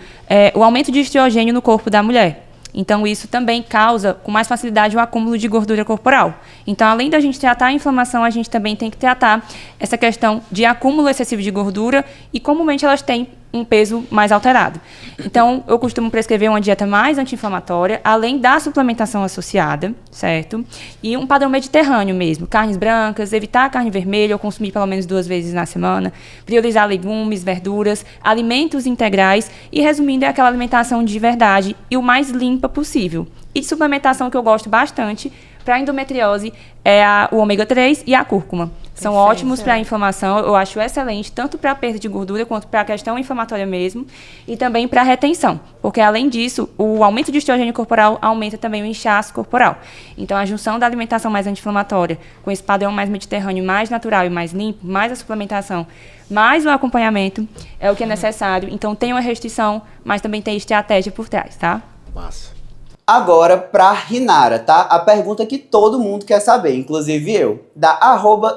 Speaker 5: o aumento de estrogênio no corpo da mulher. Então, isso também causa com mais facilidade o acúmulo de gordura corporal. Então, além da gente tratar a inflamação, a gente também tem que tratar essa questão de acúmulo excessivo de gordura e, comumente, elas têm um peso mais alterado. Então, eu costumo prescrever uma dieta mais anti-inflamatória, além da suplementação associada, certo? E um padrão mediterrâneo mesmo, carnes brancas, evitar a carne vermelha ou consumir pelo menos 2 vezes na semana, priorizar legumes, verduras, alimentos integrais e, resumindo, é aquela alimentação de verdade e o mais limpa possível. E de suplementação que eu gosto bastante para a endometriose é o ômega 3 e a cúrcuma. São ótimos para a inflamação, eu acho excelente, tanto para a perda de gordura quanto para a questão inflamatória mesmo, e também para a retenção, porque além disso, o aumento de estrogênio corporal aumenta também o inchaço corporal. Então, a junção da alimentação mais anti-inflamatória, com esse padrão mais mediterrâneo, mais natural e mais limpo, mais a suplementação, mais o acompanhamento, é o que é necessário. Então, tem uma restrição, mas também tem estratégia por trás, tá?
Speaker 4: Massa.
Speaker 2: Agora para Rinara, tá? A pergunta que todo mundo quer saber, inclusive eu, da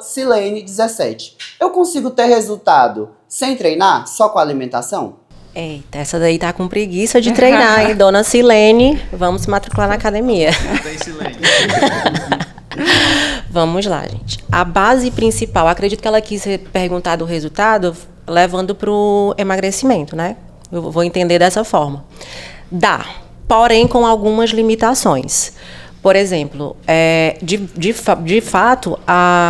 Speaker 2: @Silene17. Eu consigo ter resultado sem treinar, só com a alimentação?
Speaker 3: Eita, essa daí tá com preguiça de treinar, hein? Dona Silene, vamos se matricular na academia.
Speaker 1: Tem silêncio.
Speaker 3: Vamos lá, gente. A base principal, acredito que ela quis perguntar do resultado, levando pro emagrecimento, né? Eu vou entender dessa forma. Dá. Porém, com algumas limitações. Por exemplo, de fato,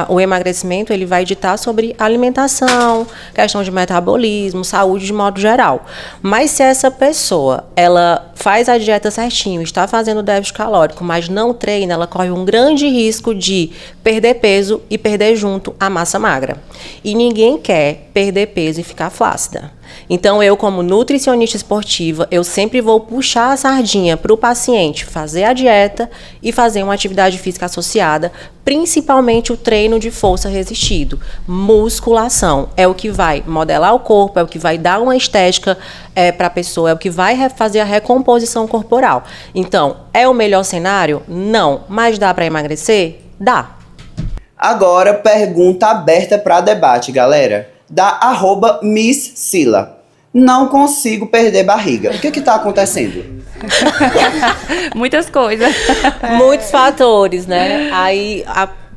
Speaker 3: o emagrecimento ele vai ditar sobre alimentação, questão de metabolismo, saúde de modo geral. Mas se essa pessoa ela faz a dieta certinho, está fazendo déficit calórico, mas não treina, ela corre um grande risco de perder peso e perder junto a massa magra. E ninguém quer perder peso e ficar flácida. Então, eu, como nutricionista esportiva, eu sempre vou puxar a sardinha para o paciente fazer a dieta e fazer uma atividade física associada, principalmente o treino de força resistido. Musculação é o que vai modelar o corpo, é o que vai dar uma estética para a pessoa, é o que vai fazer a recomposição corporal. Então, é o melhor cenário? Não. Mas dá para emagrecer? Dá.
Speaker 2: Agora, pergunta aberta para debate, galera. Da @Miss Sila. Não consigo perder barriga. O que tá acontecendo?
Speaker 5: Muitas coisas.
Speaker 3: Muitos fatores, né? Aí,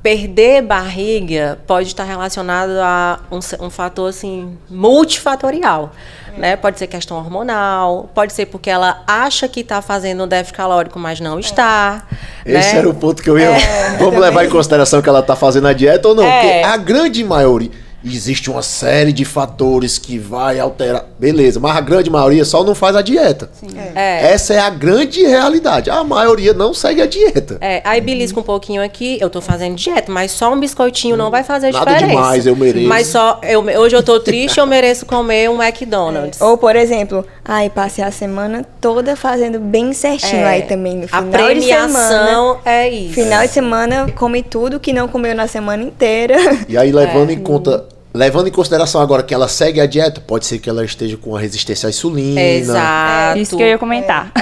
Speaker 3: perder barriga pode estar relacionado a um fator, assim, multifatorial. Né? Pode ser questão hormonal, pode ser porque ela acha que está fazendo um déficit calórico, mas não está.
Speaker 4: Esse
Speaker 3: né?
Speaker 4: era o ponto que eu ia... Vamos levar em consideração que ela está fazendo a dieta ou não? Porque a grande maioria... Existe uma série de fatores que vai alterar. Beleza, mas a grande maioria só não faz a dieta. Essa é a grande realidade. A maioria não segue a dieta.
Speaker 3: Aí belisca um pouquinho aqui, eu tô fazendo dieta, mas só um biscoitinho não vai fazer
Speaker 4: Nada
Speaker 3: diferença.
Speaker 4: demais, eu mereço.
Speaker 3: Mas hoje eu tô triste, eu mereço comer um McDonald's.
Speaker 6: Ou, por exemplo, passei a semana toda fazendo bem certinho. Aí também no final
Speaker 3: a premiação
Speaker 6: de semana,
Speaker 3: é isso.
Speaker 6: Final de semana, come tudo que não comeu na semana inteira.
Speaker 4: E aí, levando em conta... Levando em consideração agora que ela segue a dieta, pode ser que ela esteja com a resistência à insulina.
Speaker 3: Exato.
Speaker 5: Isso que eu ia comentar.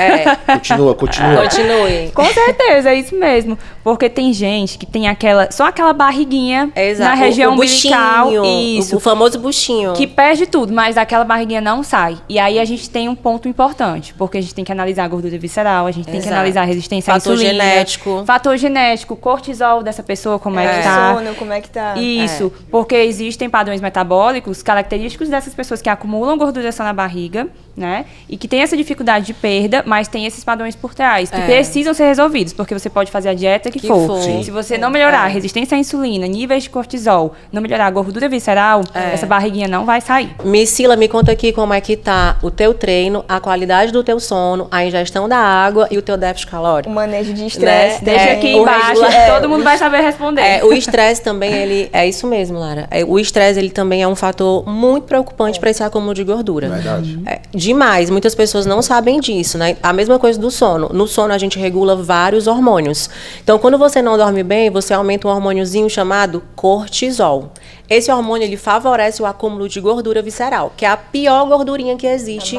Speaker 4: Continua.
Speaker 3: Continue.
Speaker 5: Com certeza, é isso mesmo. Porque tem gente que tem só aquela barriguinha na região umbilical. Isso.
Speaker 3: O famoso buchinho.
Speaker 5: Que perde tudo, mas aquela barriguinha não sai. E aí a gente tem um ponto importante, porque a gente tem que analisar a gordura visceral, a gente tem que analisar a resistência à insulina. Fator genético, cortisol dessa pessoa, como é que tá.
Speaker 6: Sono, como é que tá.
Speaker 5: Isso, porque existem padrões metabólicos característicos dessas pessoas que acumulam gordura só na barriga, né? E que tem essa dificuldade de perda, mas tem esses padrões por trás, que precisam ser resolvidos, porque você pode fazer a dieta que for. Se você não melhorar a resistência à insulina, níveis de cortisol, não melhorar a gordura visceral, essa barriguinha não vai sair.
Speaker 3: Miss Sila, me conta aqui como é que tá o teu treino, a qualidade do teu sono, a ingestão da água e o teu déficit calórico.
Speaker 6: O manejo de estresse.
Speaker 5: Deixa aqui embaixo, todo mundo vai saber responder.
Speaker 3: O estresse também, ele é isso mesmo, Lara. O estresse, ele também é um fator muito preocupante para esse acúmulo de gordura.
Speaker 4: Verdade.
Speaker 3: Demais. Muitas pessoas não sabem disso, né? A mesma coisa do sono. No sono, a gente regula vários hormônios. Então, quando você não dorme bem, você aumenta um hormôniozinho chamado cortisol. Esse hormônio, ele favorece o acúmulo de gordura visceral, que é a pior gordurinha que existe.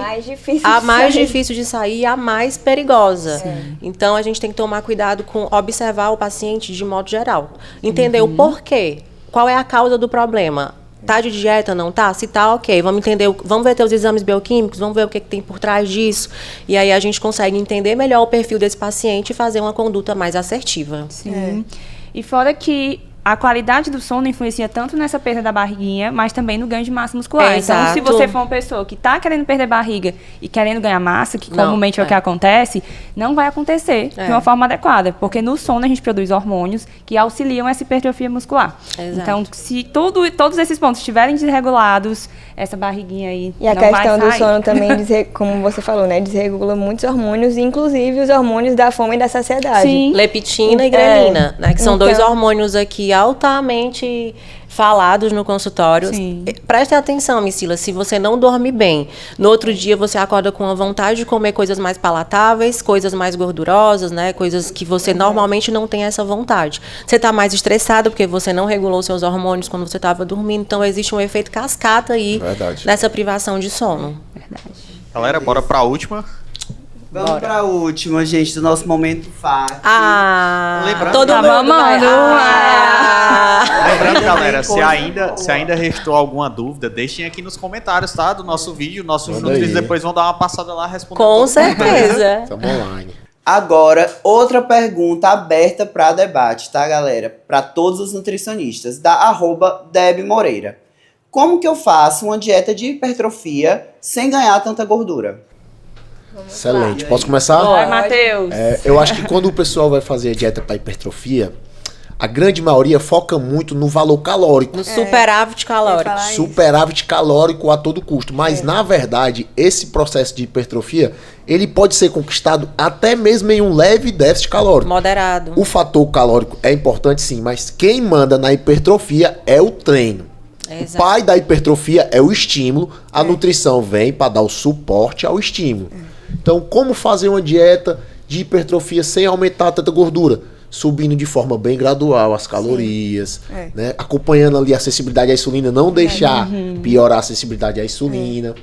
Speaker 3: A mais difícil de sair e a mais perigosa. Então, a gente tem que tomar cuidado com observar o paciente de modo geral. Entender o porquê. Qual é a causa do problema? Tá de dieta, não tá? Se tá, ok. Vamos entender, vamos ver teus exames bioquímicos, vamos ver o que tem por trás disso. E aí a gente consegue entender melhor o perfil desse paciente e fazer uma conduta mais assertiva.
Speaker 5: Sim. E fora que a qualidade do sono influencia tanto nessa perda da barriguinha, mas também no ganho de massa muscular.
Speaker 3: Exato.
Speaker 5: Então, se você for uma pessoa que está querendo perder barriga e querendo ganhar massa, que comumente é o que acontece, não vai acontecer de uma forma adequada. Porque no sono a gente produz hormônios que auxiliam essa hipertrofia muscular.
Speaker 3: Exato.
Speaker 5: Então, se todos esses pontos estiverem desregulados, essa barriguinha aí
Speaker 6: e a
Speaker 5: não
Speaker 6: questão
Speaker 5: vai
Speaker 6: do
Speaker 5: sair.
Speaker 6: sono também, como você falou, né? Desregula muitos hormônios, inclusive os hormônios da fome e da saciedade.
Speaker 5: Sim.
Speaker 3: Leptina e grelina, né? Que são dois hormônios aqui altamente falados no consultório.
Speaker 5: Sim.
Speaker 3: Preste atenção, Miss Sila, se você não dorme bem, no outro dia você acorda com a vontade de comer coisas mais palatáveis, coisas mais gordurosas, né? Coisas que você normalmente não tem essa vontade. Você está mais estressado porque você não regulou seus hormônios quando você estava dormindo, então existe um efeito cascata aí nessa privação de sono.
Speaker 1: Galera, bora para a última.
Speaker 2: Vamos para a última, gente, do nosso momento fácil.
Speaker 1: Lembrando,
Speaker 3: todo mundo
Speaker 5: amando.
Speaker 1: Lembrando, galera, se ainda restou alguma dúvida, deixem aqui nos comentários, tá? Do nosso vídeo. Nossos nutris depois vão dar uma passada lá respondendo.
Speaker 3: Com certeza.
Speaker 4: Estamos online.
Speaker 2: Agora, outra pergunta aberta para debate, tá, galera? Para todos os nutricionistas, da @Deb Moreira. Como que eu faço uma dieta de hipertrofia sem ganhar tanta gordura?
Speaker 4: Excelente. Posso começar?
Speaker 5: Vai, Matheus.
Speaker 4: Eu acho que quando o pessoal vai fazer a dieta para hipertrofia, a grande maioria foca muito no valor calórico.
Speaker 3: No superávit calórico.
Speaker 6: falar isso.
Speaker 4: Superávit calórico a todo custo. Mas, na verdade, esse processo de hipertrofia, ele pode ser conquistado até mesmo em um leve déficit calórico.
Speaker 3: Moderado.
Speaker 4: O fator calórico é importante sim, mas quem manda na hipertrofia é o treino.
Speaker 3: Exato.
Speaker 4: O pai da hipertrofia é o estímulo, a nutrição vem para dar o suporte ao estímulo. Então, como fazer uma dieta de hipertrofia sem aumentar tanta gordura? Subindo de forma bem gradual as calorias, né? Acompanhando ali a sensibilidade à insulina, não deixar piorar a sensibilidade à insulina.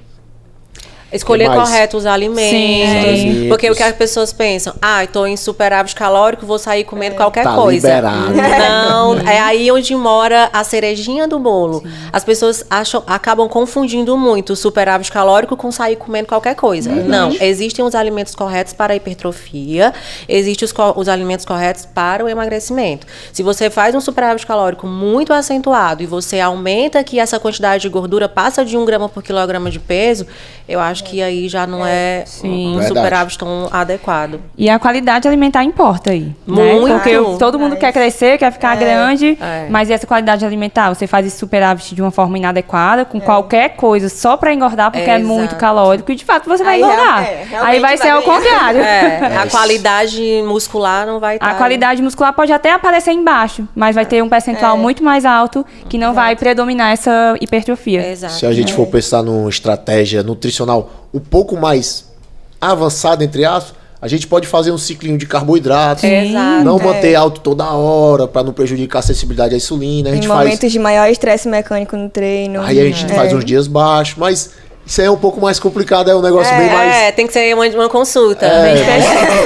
Speaker 3: Escolher
Speaker 4: Que mais?
Speaker 3: correto os alimentos.
Speaker 4: Sim.
Speaker 3: Porque o que as pessoas pensam? Estou em superávit calórico, vou sair comendo qualquer
Speaker 4: Tá
Speaker 3: coisa.
Speaker 4: liberado.
Speaker 3: Não, é aí onde mora a cerejinha do bolo. As pessoas acabam confundindo muito o superávit calórico com sair comendo qualquer coisa. Não, existem os alimentos corretos para a hipertrofia, existem os alimentos corretos para o emagrecimento. Se você faz um superávit calórico muito acentuado e você aumenta que essa quantidade de gordura passa de 1 grama por quilograma de peso, eu acho que aí já não é um
Speaker 4: Verdade.
Speaker 3: superávit tão adequado.
Speaker 5: E a qualidade alimentar importa aí.
Speaker 3: Muito.
Speaker 5: Né? Porque todo mundo quer crescer, quer ficar grande,
Speaker 3: É.
Speaker 5: mas e essa qualidade alimentar? Você faz esse superávit de uma forma inadequada, com qualquer coisa, só para engordar, porque é
Speaker 3: Exato.
Speaker 5: muito calórico, e de fato você vai
Speaker 6: Aí
Speaker 5: engordar.
Speaker 6: realmente
Speaker 5: Aí vai ser ao
Speaker 6: ganhar.
Speaker 5: contrário.
Speaker 3: A qualidade muscular não vai estar...
Speaker 5: A qualidade muscular pode até aparecer embaixo, mas vai ter um percentual muito mais alto que não vai predominar essa hipertrofia.
Speaker 3: Exato.
Speaker 4: Se a gente for pensar numa estratégia nutricional um pouco mais avançada, entre aspas, a gente pode fazer um ciclinho de carboidratos,
Speaker 3: Exato.
Speaker 4: não manter alto toda hora para não prejudicar a sensibilidade à insulina. A
Speaker 6: Em
Speaker 4: gente faz,
Speaker 6: momentos de maior estresse mecânico no treino.
Speaker 4: aí a gente faz uns dias baixos, mas isso aí é um pouco mais complicado, é um negócio bem mais
Speaker 3: tem que ser uma consulta.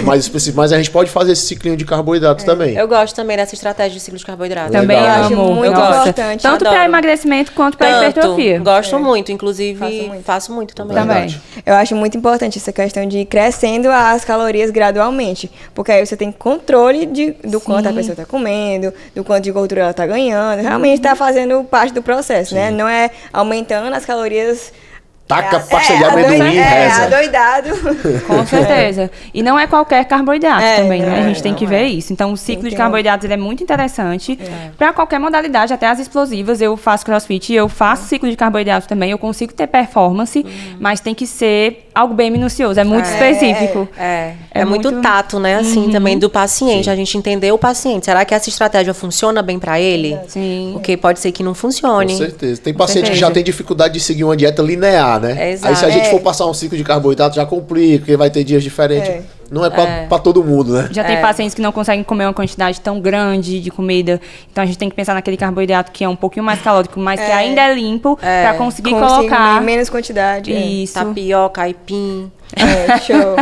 Speaker 4: mais específico, mas a gente pode fazer esse ciclinho de carboidratos também.
Speaker 3: Eu gosto também dessa estratégia de ciclo de carboidrato.
Speaker 5: Também
Speaker 4: Legal.
Speaker 6: Eu acho
Speaker 5: amo.
Speaker 6: muito
Speaker 5: Nossa.
Speaker 6: importante.
Speaker 5: Tanto para
Speaker 3: Adoro.
Speaker 5: emagrecimento quanto para
Speaker 3: Tanto.
Speaker 5: hipertrofia.
Speaker 3: Gosto muito, inclusive
Speaker 6: Faço muito.
Speaker 3: faço muito também.
Speaker 4: Verdade.
Speaker 6: Eu acho muito importante essa questão de ir crescendo as calorias gradualmente. Porque aí você tem controle do quanto a pessoa está comendo, do quanto de gordura ela está ganhando. Realmente está fazendo parte do processo, né? Não é aumentando as calorias.
Speaker 4: Taca pasta de amendoim e reza.
Speaker 6: Adoidado.
Speaker 5: Com certeza. E não é qualquer carboidrato também, né? A gente tem
Speaker 6: não
Speaker 5: que ver isso. Então, o ciclo de carboidratos ele é muito interessante para qualquer modalidade, até as explosivas. Eu faço crossfit, eu faço ciclo de carboidratos também. Eu consigo ter performance, mas tem que ser algo bem minucioso. É muito específico.
Speaker 3: É muito tato, né? Assim, também do paciente. A gente entender o paciente. Será que essa estratégia funciona bem pra ele?
Speaker 5: Sim.
Speaker 3: Porque pode ser que não
Speaker 4: Com
Speaker 3: funcione.
Speaker 4: certeza. Tem paciente que
Speaker 5: certeza.
Speaker 4: já tem dificuldade de seguir uma dieta linear, né?
Speaker 3: Exato.
Speaker 4: Aí se a gente for passar um ciclo de carboidrato já complica, porque vai ter dias diferentes. Não é pra todo mundo, né?
Speaker 5: Já tem pacientes que não conseguem comer uma quantidade tão grande de comida. Então, a gente tem que pensar naquele carboidrato que é um pouquinho mais calórico, mas que ainda é limpo, para conseguir colocar.
Speaker 6: em menos quantidade.
Speaker 5: Isso.
Speaker 3: Tapioca, aipim.
Speaker 6: Show.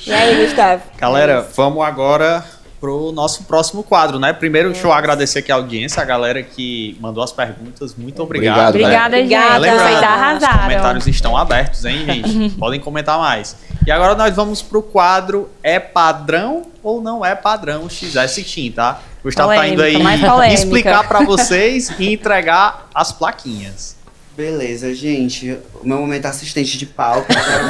Speaker 6: E aí, Gustavo?
Speaker 1: Galera, vamos agora pro nosso próximo quadro, né? Primeiro, deixa eu agradecer aqui a audiência, a galera que mandou as perguntas. Muito obrigado.
Speaker 4: Obrigado,
Speaker 1: né?
Speaker 5: Obrigada, gente.
Speaker 3: Obrigada.
Speaker 5: Vocês
Speaker 1: Os
Speaker 5: arrasaram.
Speaker 1: comentários estão abertos, hein, gente? Podem comentar mais. E agora nós vamos pro quadro É Padrão ou Não É Padrão XS Team, tá? O Gustavo tá indo aí
Speaker 5: Polêmica, mais polêmica.
Speaker 1: explicar pra vocês e entregar as plaquinhas.
Speaker 2: Beleza, gente. O meu momento assistente de palco. eu quero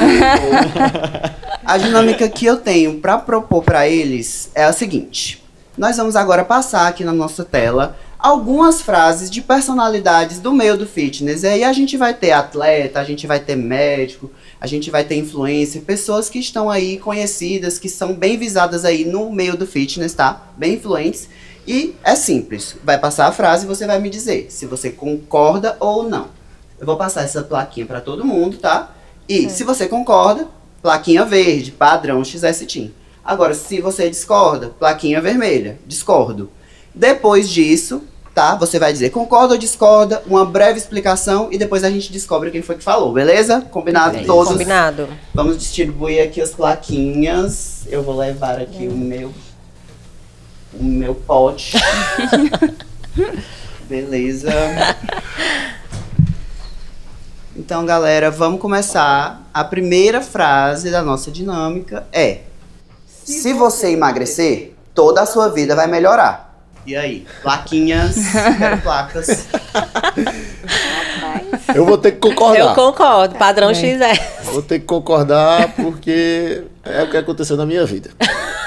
Speaker 2: propor. A dinâmica que eu tenho pra propor pra eles é a seguinte. Nós vamos agora passar aqui na nossa tela algumas frases de personalidades do meio do fitness. E aí a gente vai ter atleta, a gente vai ter médico, a gente vai ter influencer, pessoas que estão aí conhecidas, que são bem visadas aí no meio do fitness, tá? Bem influentes. E é simples. Vai passar a frase e você vai me dizer se você concorda ou não. Eu vou passar essa plaquinha pra todo mundo, tá? E se você concorda, plaquinha verde, padrão XS Team. Agora, se você discorda, plaquinha vermelha, discordo. Depois disso, tá? Você vai dizer concorda ou discorda, uma breve explicação e depois a gente descobre quem foi que falou, beleza? Combinado todos?
Speaker 3: Combinado.
Speaker 2: Vamos distribuir aqui as plaquinhas. Eu vou levar aqui o meu pote. Beleza. Então, galera, vamos começar. A primeira frase da nossa dinâmica é: se você emagrecer, toda a sua vida vai melhorar. E aí? Plaquinhas, quero placas.
Speaker 4: Eu vou ter que concordar.
Speaker 3: Eu concordo. Padrão XS.
Speaker 4: Vou ter que concordar porque é o que aconteceu na minha vida.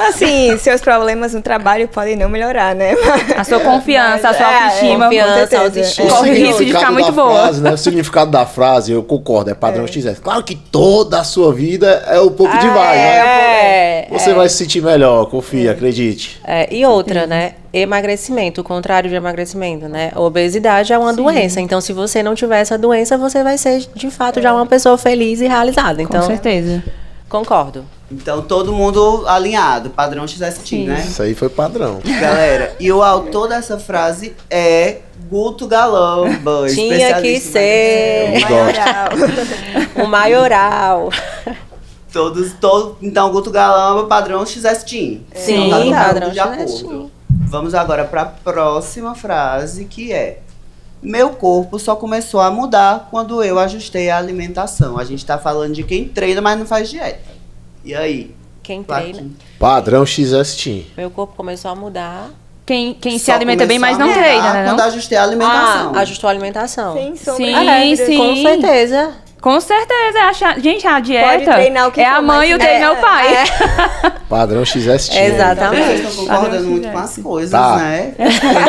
Speaker 6: Assim, seus problemas no trabalho podem não melhorar, né?
Speaker 5: A sua confiança, a sua autoestima.
Speaker 3: confiança,
Speaker 6: com certeza.
Speaker 3: autoestima.
Speaker 5: Corre o risco de
Speaker 4: significado
Speaker 5: ficar muito
Speaker 4: da
Speaker 5: boa.
Speaker 4: frase, né? O significado da frase, eu concordo, é padrão XS. Claro que toda a sua vida é um pouco demais, né? Você vai se sentir melhor, confia, acredite.
Speaker 3: E outra, né? Emagrecimento, o contrário de emagrecimento, né? Obesidade é uma doença. Então, se você não tiver essa doença, você vai ser, de fato, já uma pessoa feliz e realizada. Então,
Speaker 5: Com certeza.
Speaker 3: concordo.
Speaker 2: Então, todo mundo alinhado, padrão XST, né?
Speaker 4: Isso aí foi padrão.
Speaker 2: Galera, e o autor dessa frase é Guto Galamba,
Speaker 3: Tinha que
Speaker 2: especialista
Speaker 3: ser
Speaker 2: em maioral.
Speaker 3: o maioral.
Speaker 2: Então, Guto Galamba, padrão XST.
Speaker 3: Sim,
Speaker 2: Então, tá todo mundo
Speaker 3: padrão
Speaker 2: de acordo.
Speaker 3: XST.
Speaker 2: Vamos agora para a próxima frase, que é: meu corpo só começou a mudar quando eu ajustei a alimentação. A gente tá falando de quem treina, mas não faz dieta. E aí?
Speaker 3: Quem treina.
Speaker 2: Plaquinha?
Speaker 4: Padrão XST.
Speaker 3: Meu corpo começou a mudar.
Speaker 5: Quem se
Speaker 2: Só
Speaker 5: alimenta bem, mas não
Speaker 2: começou a
Speaker 5: treina,
Speaker 2: mudar
Speaker 5: né?
Speaker 2: Quando
Speaker 5: Não?
Speaker 2: ajustei a alimentação.
Speaker 3: Ajustou a alimentação.
Speaker 6: Sem sombra
Speaker 5: Sim,
Speaker 6: de dúvida.
Speaker 5: sim.
Speaker 3: Com certeza.
Speaker 5: Com certeza. Gente, a dieta
Speaker 6: treinar o que
Speaker 5: é
Speaker 6: for,
Speaker 5: a mãe e o
Speaker 6: mas-
Speaker 5: dele é o pai.
Speaker 4: Padrão XST.
Speaker 3: Exatamente.
Speaker 2: Vocês estão concordando
Speaker 5: Padrão
Speaker 2: muito com
Speaker 5: XS.
Speaker 2: as coisas,
Speaker 4: Tá.
Speaker 2: né?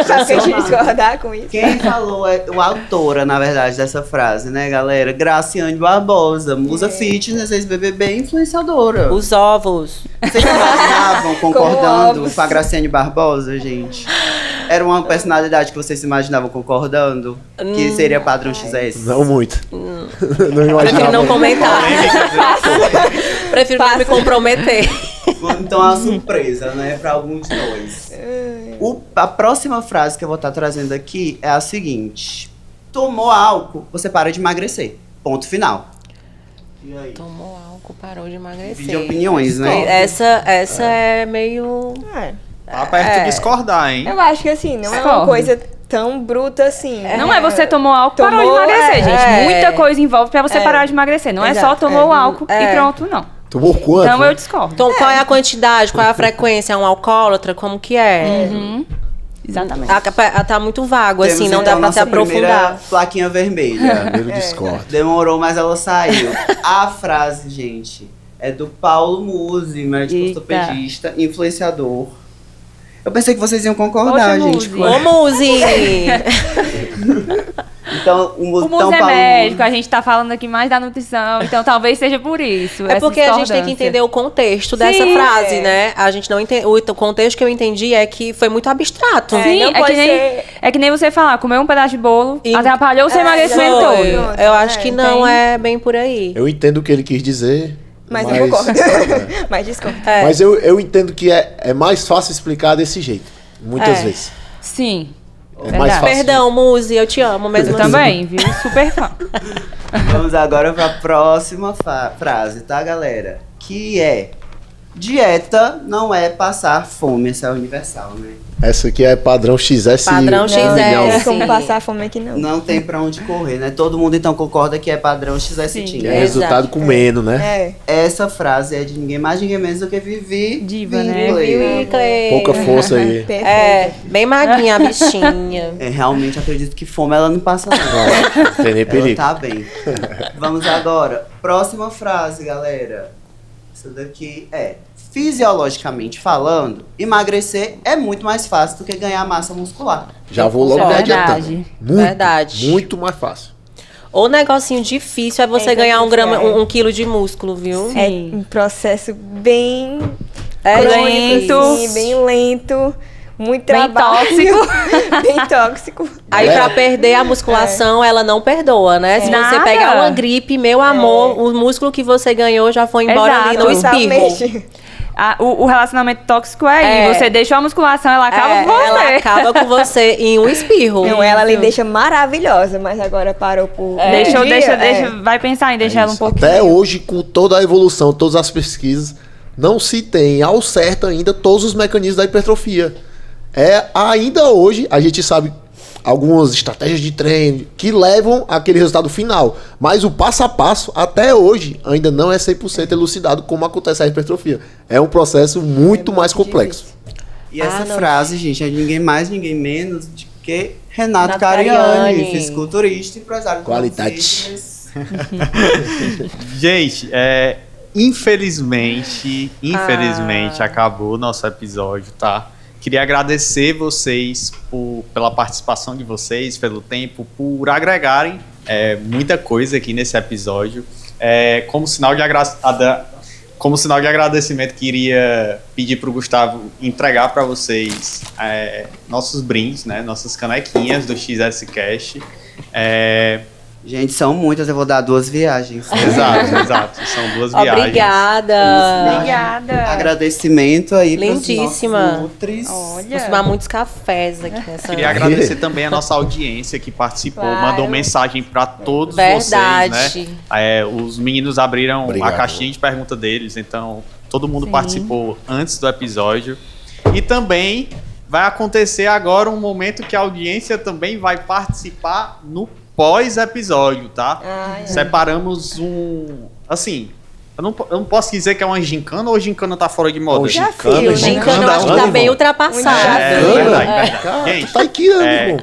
Speaker 6: Sabe que a gente discordar com isso?
Speaker 2: Quem falou é a autora, na verdade, dessa frase, né, galera? Graciane Barbosa, musa fitness, ex-BBB, influenciadora.
Speaker 3: Os ovos.
Speaker 2: Vocês imaginavam concordando
Speaker 6: ovos.
Speaker 2: com a Graciane Barbosa, gente? Era uma personalidade que vocês se imaginavam concordando? Que seria padrão XS?
Speaker 4: Não muito. Não
Speaker 3: Prefiro
Speaker 4: imaginava.
Speaker 3: não comentar. Prefiro não me comprometer.
Speaker 2: Então é uma surpresa, né, pra alguns de nós. A próxima frase que eu vou estar trazendo aqui é a seguinte: tomou álcool, você para de emagrecer. Ponto final. E aí?
Speaker 3: Tomou álcool, parou de emagrecer.
Speaker 2: Divide opiniões, né?
Speaker 3: Essa é meio...
Speaker 6: É.
Speaker 1: Tá perto de discordar, hein?
Speaker 6: Eu acho que assim, não é uma
Speaker 5: Discordo.
Speaker 6: coisa tão bruta assim.
Speaker 5: Não é você tomou álcool e parou de
Speaker 6: Tomou,
Speaker 5: emagrecer, gente.
Speaker 3: é.
Speaker 5: Muita coisa envolve pra você parar de emagrecer. Não é só
Speaker 6: Exato.
Speaker 5: tomou o álcool e pronto, não.
Speaker 4: Tomou quanto?
Speaker 5: Então
Speaker 4: né?
Speaker 5: eu discordo.
Speaker 3: Então, qual é a quantidade? Qual é a frequência? É um alcoólatra? Como que é?
Speaker 5: Exatamente.
Speaker 3: Tá muito vago, assim,
Speaker 2: Temos,
Speaker 3: não
Speaker 2: então,
Speaker 3: dá pra se
Speaker 2: nossa primeira
Speaker 3: aprofundar.
Speaker 2: plaquinha vermelha.
Speaker 4: Primeiro discordo.
Speaker 2: Demorou, mas ela saiu. A frase, gente, é do Paulo Musi, médico
Speaker 5: Eita.
Speaker 2: ortopedista, influenciador. Eu pensei que vocês iam concordar,
Speaker 5: Poxa,
Speaker 2: gente.
Speaker 5: Musi.
Speaker 3: Ô, Muzi!
Speaker 2: Então,
Speaker 5: O
Speaker 2: então,
Speaker 5: Muzi é
Speaker 2: Paulo
Speaker 5: médico, a gente tá falando aqui mais da nutrição, então talvez seja por isso.
Speaker 3: É
Speaker 5: essa
Speaker 3: porque a gente tem que
Speaker 5: discordância.
Speaker 3: entender o contexto dessa
Speaker 5: Sim,
Speaker 3: frase, né? A gente não entende. O contexto que eu entendi é que foi muito abstrato.
Speaker 6: É,
Speaker 5: Sim,
Speaker 6: não
Speaker 5: é que,
Speaker 6: pode
Speaker 5: nem,
Speaker 6: ser-
Speaker 5: é que nem você falar, comer um pedaço de bolo
Speaker 3: E-
Speaker 5: atrapalhou o seu emagrecimento
Speaker 3: Foi.
Speaker 5: todo.
Speaker 6: Pronto,
Speaker 3: Eu acho que não
Speaker 5: tem-
Speaker 3: é bem por aí.
Speaker 4: Eu entendo o que ele quis dizer.
Speaker 6: Mas eu concordo. Mas discordo.
Speaker 3: É.
Speaker 4: Mas eu entendo que é mais fácil explicar desse jeito. Muitas
Speaker 3: É.
Speaker 4: vezes.
Speaker 5: Sim.
Speaker 4: É mais fácil.
Speaker 3: Perdão, Muzi, eu te amo mesmo
Speaker 5: Eu
Speaker 3: assim.
Speaker 5: também, viu? Super fã.
Speaker 2: Vamos agora para a próxima frase, tá, galera? Que é: dieta não é passar fome, essa é universal, né?
Speaker 4: Essa aqui é padrão XS.
Speaker 3: Padrão XS.
Speaker 6: Não
Speaker 3: É,
Speaker 6: tem como
Speaker 3: sim.
Speaker 6: passar fome aqui, não.
Speaker 2: Não tem pra onde correr, né? Todo mundo então concorda que é padrão XS.
Speaker 5: Sim.
Speaker 4: Que é resultado com menos, né?
Speaker 6: É.
Speaker 2: Essa frase é de ninguém mais, ninguém menos do que Vivi
Speaker 5: Diva, né?
Speaker 2: Winkley.
Speaker 3: Clay.
Speaker 4: Pouca força aí.
Speaker 6: Perfeito.
Speaker 3: É, bem magrinha a bichinha.
Speaker 2: É, realmente acredito que fome ela não passa não.
Speaker 4: Não tem nem
Speaker 2: Ela
Speaker 4: perigo.
Speaker 2: tá bem. Vamos agora. Próxima frase, galera. Essa daqui é: fisiologicamente falando, emagrecer é muito mais fácil do que ganhar massa muscular.
Speaker 4: Já vou logo me
Speaker 5: Verdade.
Speaker 4: adiantando. Muito,
Speaker 3: Verdade.
Speaker 4: muito mais fácil.
Speaker 3: O negocinho difícil é você
Speaker 6: É,
Speaker 3: ganhar
Speaker 6: então,
Speaker 3: um quilo de músculo, viu?
Speaker 6: É
Speaker 5: Sim.
Speaker 6: um processo bem
Speaker 3: É
Speaker 5: lento.
Speaker 6: assim, bem lento, muito
Speaker 5: Bem
Speaker 6: trabalho.
Speaker 5: tóxico.
Speaker 6: Bem tóxico.
Speaker 3: Aí
Speaker 4: É.
Speaker 3: pra perder a musculação, ela não perdoa, né? Se você
Speaker 5: Nada.
Speaker 3: pegar uma gripe, meu amor, o músculo que você ganhou já foi embora ali no
Speaker 5: Exato.
Speaker 3: espirro.
Speaker 6: Exatamente.
Speaker 5: O relacionamento tóxico é aí.
Speaker 3: É.
Speaker 5: Você deixou a musculação, ela acaba com você.
Speaker 3: Ela acaba com você em um espirro.
Speaker 6: Não, ela lhe deixa maravilhosa, mas agora parou por.
Speaker 5: Deixa,
Speaker 6: um dia,
Speaker 5: deixa, vai pensar em deixar ela um
Speaker 4: Isso.
Speaker 5: pouquinho.
Speaker 4: Até hoje, com toda a evolução, todas as pesquisas, não se tem ao certo ainda todos os mecanismos da hipertrofia. Ainda hoje, a gente sabe algumas estratégias de treino que levam àquele resultado final. Mas o passo a passo, até hoje, ainda não é 100% elucidado como acontece a hipertrofia. É um processo muito mais complexo.
Speaker 2: E essa
Speaker 3: não.
Speaker 2: frase, gente, é de ninguém mais, ninguém menos do que Renato
Speaker 3: Renato
Speaker 2: Cariani,
Speaker 3: Cariani.
Speaker 2: fisiculturista e empresário de
Speaker 4: Qualidade.
Speaker 2: fitness.
Speaker 1: Gente, infelizmente, acabou o nosso episódio, tá? Queria agradecer vocês pela participação de vocês, pelo tempo, por agregarem muita coisa aqui nesse episódio. Como sinal de agradecimento, queria pedir para o Gustavo entregar para vocês nossos brindes, né? Nossas canequinhas do XS Cash.
Speaker 2: Gente, são muitas, eu vou dar 2 viagens.
Speaker 1: Exato. São 2 viagens.
Speaker 3: Obrigada.
Speaker 2: Agradecimento aí
Speaker 3: Lindíssima.
Speaker 2: pros nossos nutris.
Speaker 3: Vou tomar muitos cafés aqui nessa.
Speaker 1: Queria agradecer também a nossa audiência que participou,
Speaker 3: Claro.
Speaker 1: mandou mensagem para todos
Speaker 3: Verdade.
Speaker 1: vocês, né? Os meninos abriram
Speaker 4: Obrigado.
Speaker 1: a caixinha de pergunta deles, então todo mundo
Speaker 5: Sim.
Speaker 1: participou antes do episódio. E também vai acontecer agora um momento que a audiência também vai participar no pós-episódio, tá? Separamos assim, eu não posso dizer que é uma gincana ou gincana tá fora de moda.
Speaker 3: O gincana eu acho que tá bem ultrapassado.
Speaker 1: Verdade.
Speaker 4: Cara,
Speaker 1: Gente,
Speaker 4: tá aqui, irmão.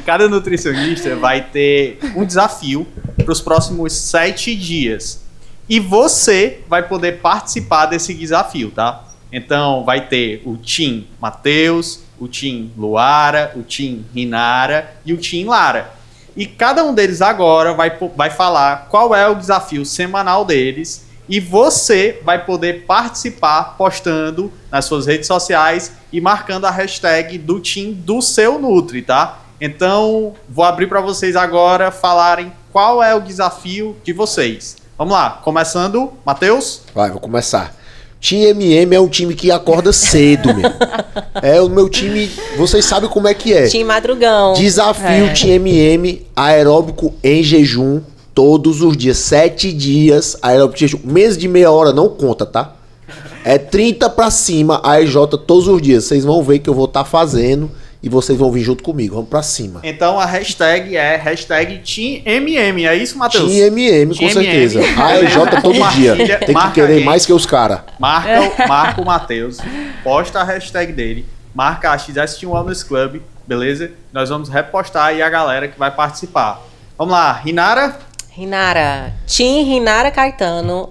Speaker 1: cada nutricionista vai ter um desafio para os próximos 7 dias. E você vai poder participar desse desafio, tá? Então, vai ter o Team Matheus, o Team Luara, o Team Rinara e o Team Lara. E cada um deles agora vai falar qual é o desafio semanal deles e você vai poder participar postando nas suas redes sociais e marcando a hashtag do Team do seu Nutri, tá? Então, vou abrir para vocês agora falarem qual é o desafio de vocês. Vamos lá, começando, Matheus?
Speaker 4: Vai, vou começar. Time MM é um time que acorda cedo, meu. É o meu time, vocês sabem como é que é.
Speaker 3: Tim Madrugão.
Speaker 4: Desafio Time MM aeróbico em jejum todos os dias, 7 dias aeróbico em jejum. Menos de meia hora não conta, tá? É 30 pra cima AEJ todos os dias. Vocês vão ver que eu vou estar fazendo e vocês vão vir junto comigo. Vamos pra cima.
Speaker 1: Então a hashtag é hashtag TeamMM, é isso, Matheus?
Speaker 4: Time MM, com
Speaker 1: Team
Speaker 4: certeza.
Speaker 1: MM.
Speaker 4: AEJ todo
Speaker 1: Compartilha,
Speaker 4: dia. Tem que
Speaker 1: marca
Speaker 4: querer
Speaker 1: alguém.
Speaker 4: mais que os caras.
Speaker 1: Marca o Matheus, posta a hashtag dele, marca a XS Team Wellness Club, beleza? Nós vamos repostar aí a galera que vai participar. Vamos lá, Rinara?
Speaker 3: Rinara. Tim Rinara Caetano.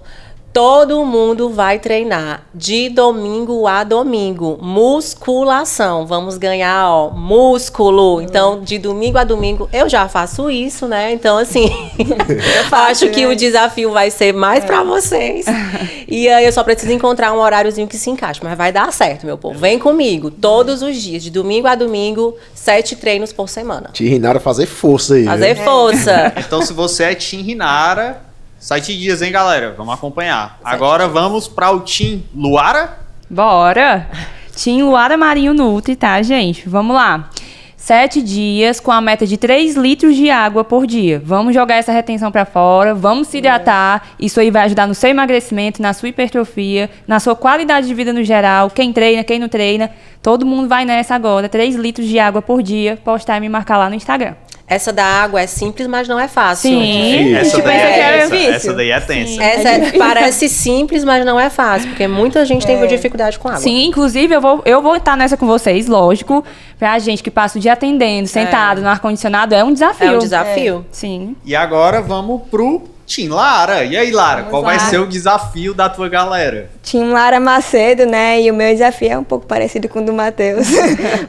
Speaker 3: Todo mundo vai treinar de domingo a domingo. Musculação. Vamos ganhar, ó, músculo. Então, de domingo a domingo, eu já faço isso, né? Então, assim, eu acho que o desafio vai ser mais pra vocês. E aí, eu só preciso encontrar um horáriozinho que se encaixe. Mas vai dar certo, meu povo. Vem comigo. Todos os dias, de domingo a domingo, 7 treinos por semana.
Speaker 4: Te Rinara fazer força aí.
Speaker 3: Fazer
Speaker 4: viu?
Speaker 3: força.
Speaker 1: Então, se você é Team Rinara, 7 dias, hein, galera? Vamos acompanhar. Agora vamos para o Team Luara.
Speaker 5: Bora! Team Luara Marinho Nutri, tá, gente? Vamos lá. 7 dias com a meta de 3 litros de água por dia. Vamos jogar essa retenção pra fora, vamos se hidratar. Isso aí vai ajudar no seu emagrecimento, na sua hipertrofia, na sua qualidade de vida no geral. Quem treina, quem não treina, todo mundo vai nessa agora. 3 litros de água por dia. Postar e me marcar lá no Instagram.
Speaker 3: Essa da água é simples, mas não é fácil.
Speaker 5: Sim.
Speaker 1: Essa
Speaker 5: Tipo,
Speaker 1: daí
Speaker 5: essa aqui
Speaker 1: é
Speaker 5: era
Speaker 1: essa,
Speaker 5: difícil.
Speaker 1: essa daí é tensa.
Speaker 3: Essa parece simples, mas não é fácil, porque muita gente tem dificuldade com água.
Speaker 5: Sim, inclusive eu vou estar nessa com vocês, lógico. Pra gente que passa o dia atendendo, sentado no ar-condicionado, é um desafio.
Speaker 3: É um desafio.
Speaker 5: Sim.
Speaker 1: E agora vamos pro Team Lara. E aí, Lara, qual vai ser o desafio da tua galera?
Speaker 6: Team Lara Macedo, né? E o meu desafio é um pouco parecido com o do Matheus.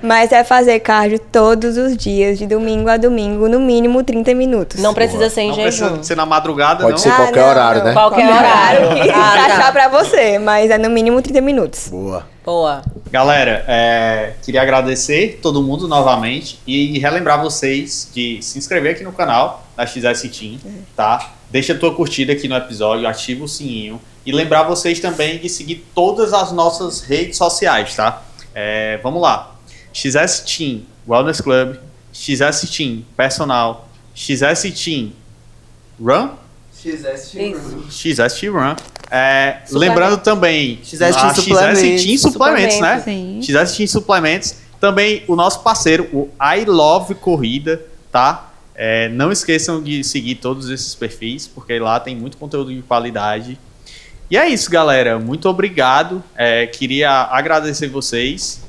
Speaker 6: Mas é fazer cardio todos os dias, de domingo a domingo, no mínimo 30 minutos.
Speaker 3: Não precisa ser em
Speaker 1: Não
Speaker 3: jejum.
Speaker 1: precisa ser na madrugada,
Speaker 4: Pode
Speaker 1: não?
Speaker 4: ser qualquer horário, né?
Speaker 3: Qualquer horário.
Speaker 6: Que
Speaker 3: Ah, tá.
Speaker 6: encaixar pra você, mas é no mínimo 30 minutos.
Speaker 4: Boa.
Speaker 3: Boa.
Speaker 1: Galera, queria agradecer todo mundo novamente e relembrar vocês de se inscrever aqui no canal da XS Team, tá? Deixa a tua curtida aqui no episódio, ativa o sininho e lembrar vocês também de seguir todas as nossas redes sociais, tá? Vamos lá. XS Team Wellness Club, XS Team Personal, XS Team Run,
Speaker 3: Isso.
Speaker 1: XS Team Run. Lembrando também
Speaker 2: XS Team
Speaker 1: a
Speaker 2: Suplementos.
Speaker 1: XS Team Suplementos, né?
Speaker 5: Sim.
Speaker 1: XS Team Suplementos. Também o nosso parceiro, o I Love Corrida, tá? Não esqueçam de seguir todos esses perfis, porque lá tem muito conteúdo de qualidade. E é isso, galera. Muito obrigado. Queria agradecer vocês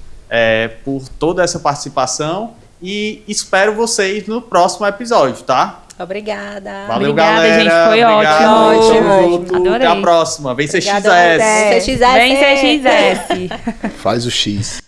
Speaker 1: por toda essa participação e espero vocês no próximo episódio, tá?
Speaker 3: Obrigada.
Speaker 1: Valeu,
Speaker 5: Obrigada,
Speaker 1: galera.
Speaker 5: gente, foi
Speaker 1: Obrigado.
Speaker 5: ótimo.
Speaker 1: Tamo junto.
Speaker 5: Adorei.
Speaker 1: Até a próxima. Vem ser
Speaker 3: Obrigada,
Speaker 1: XS.
Speaker 3: Vem ser XS.
Speaker 5: Vem ser XS.
Speaker 4: Faz o X.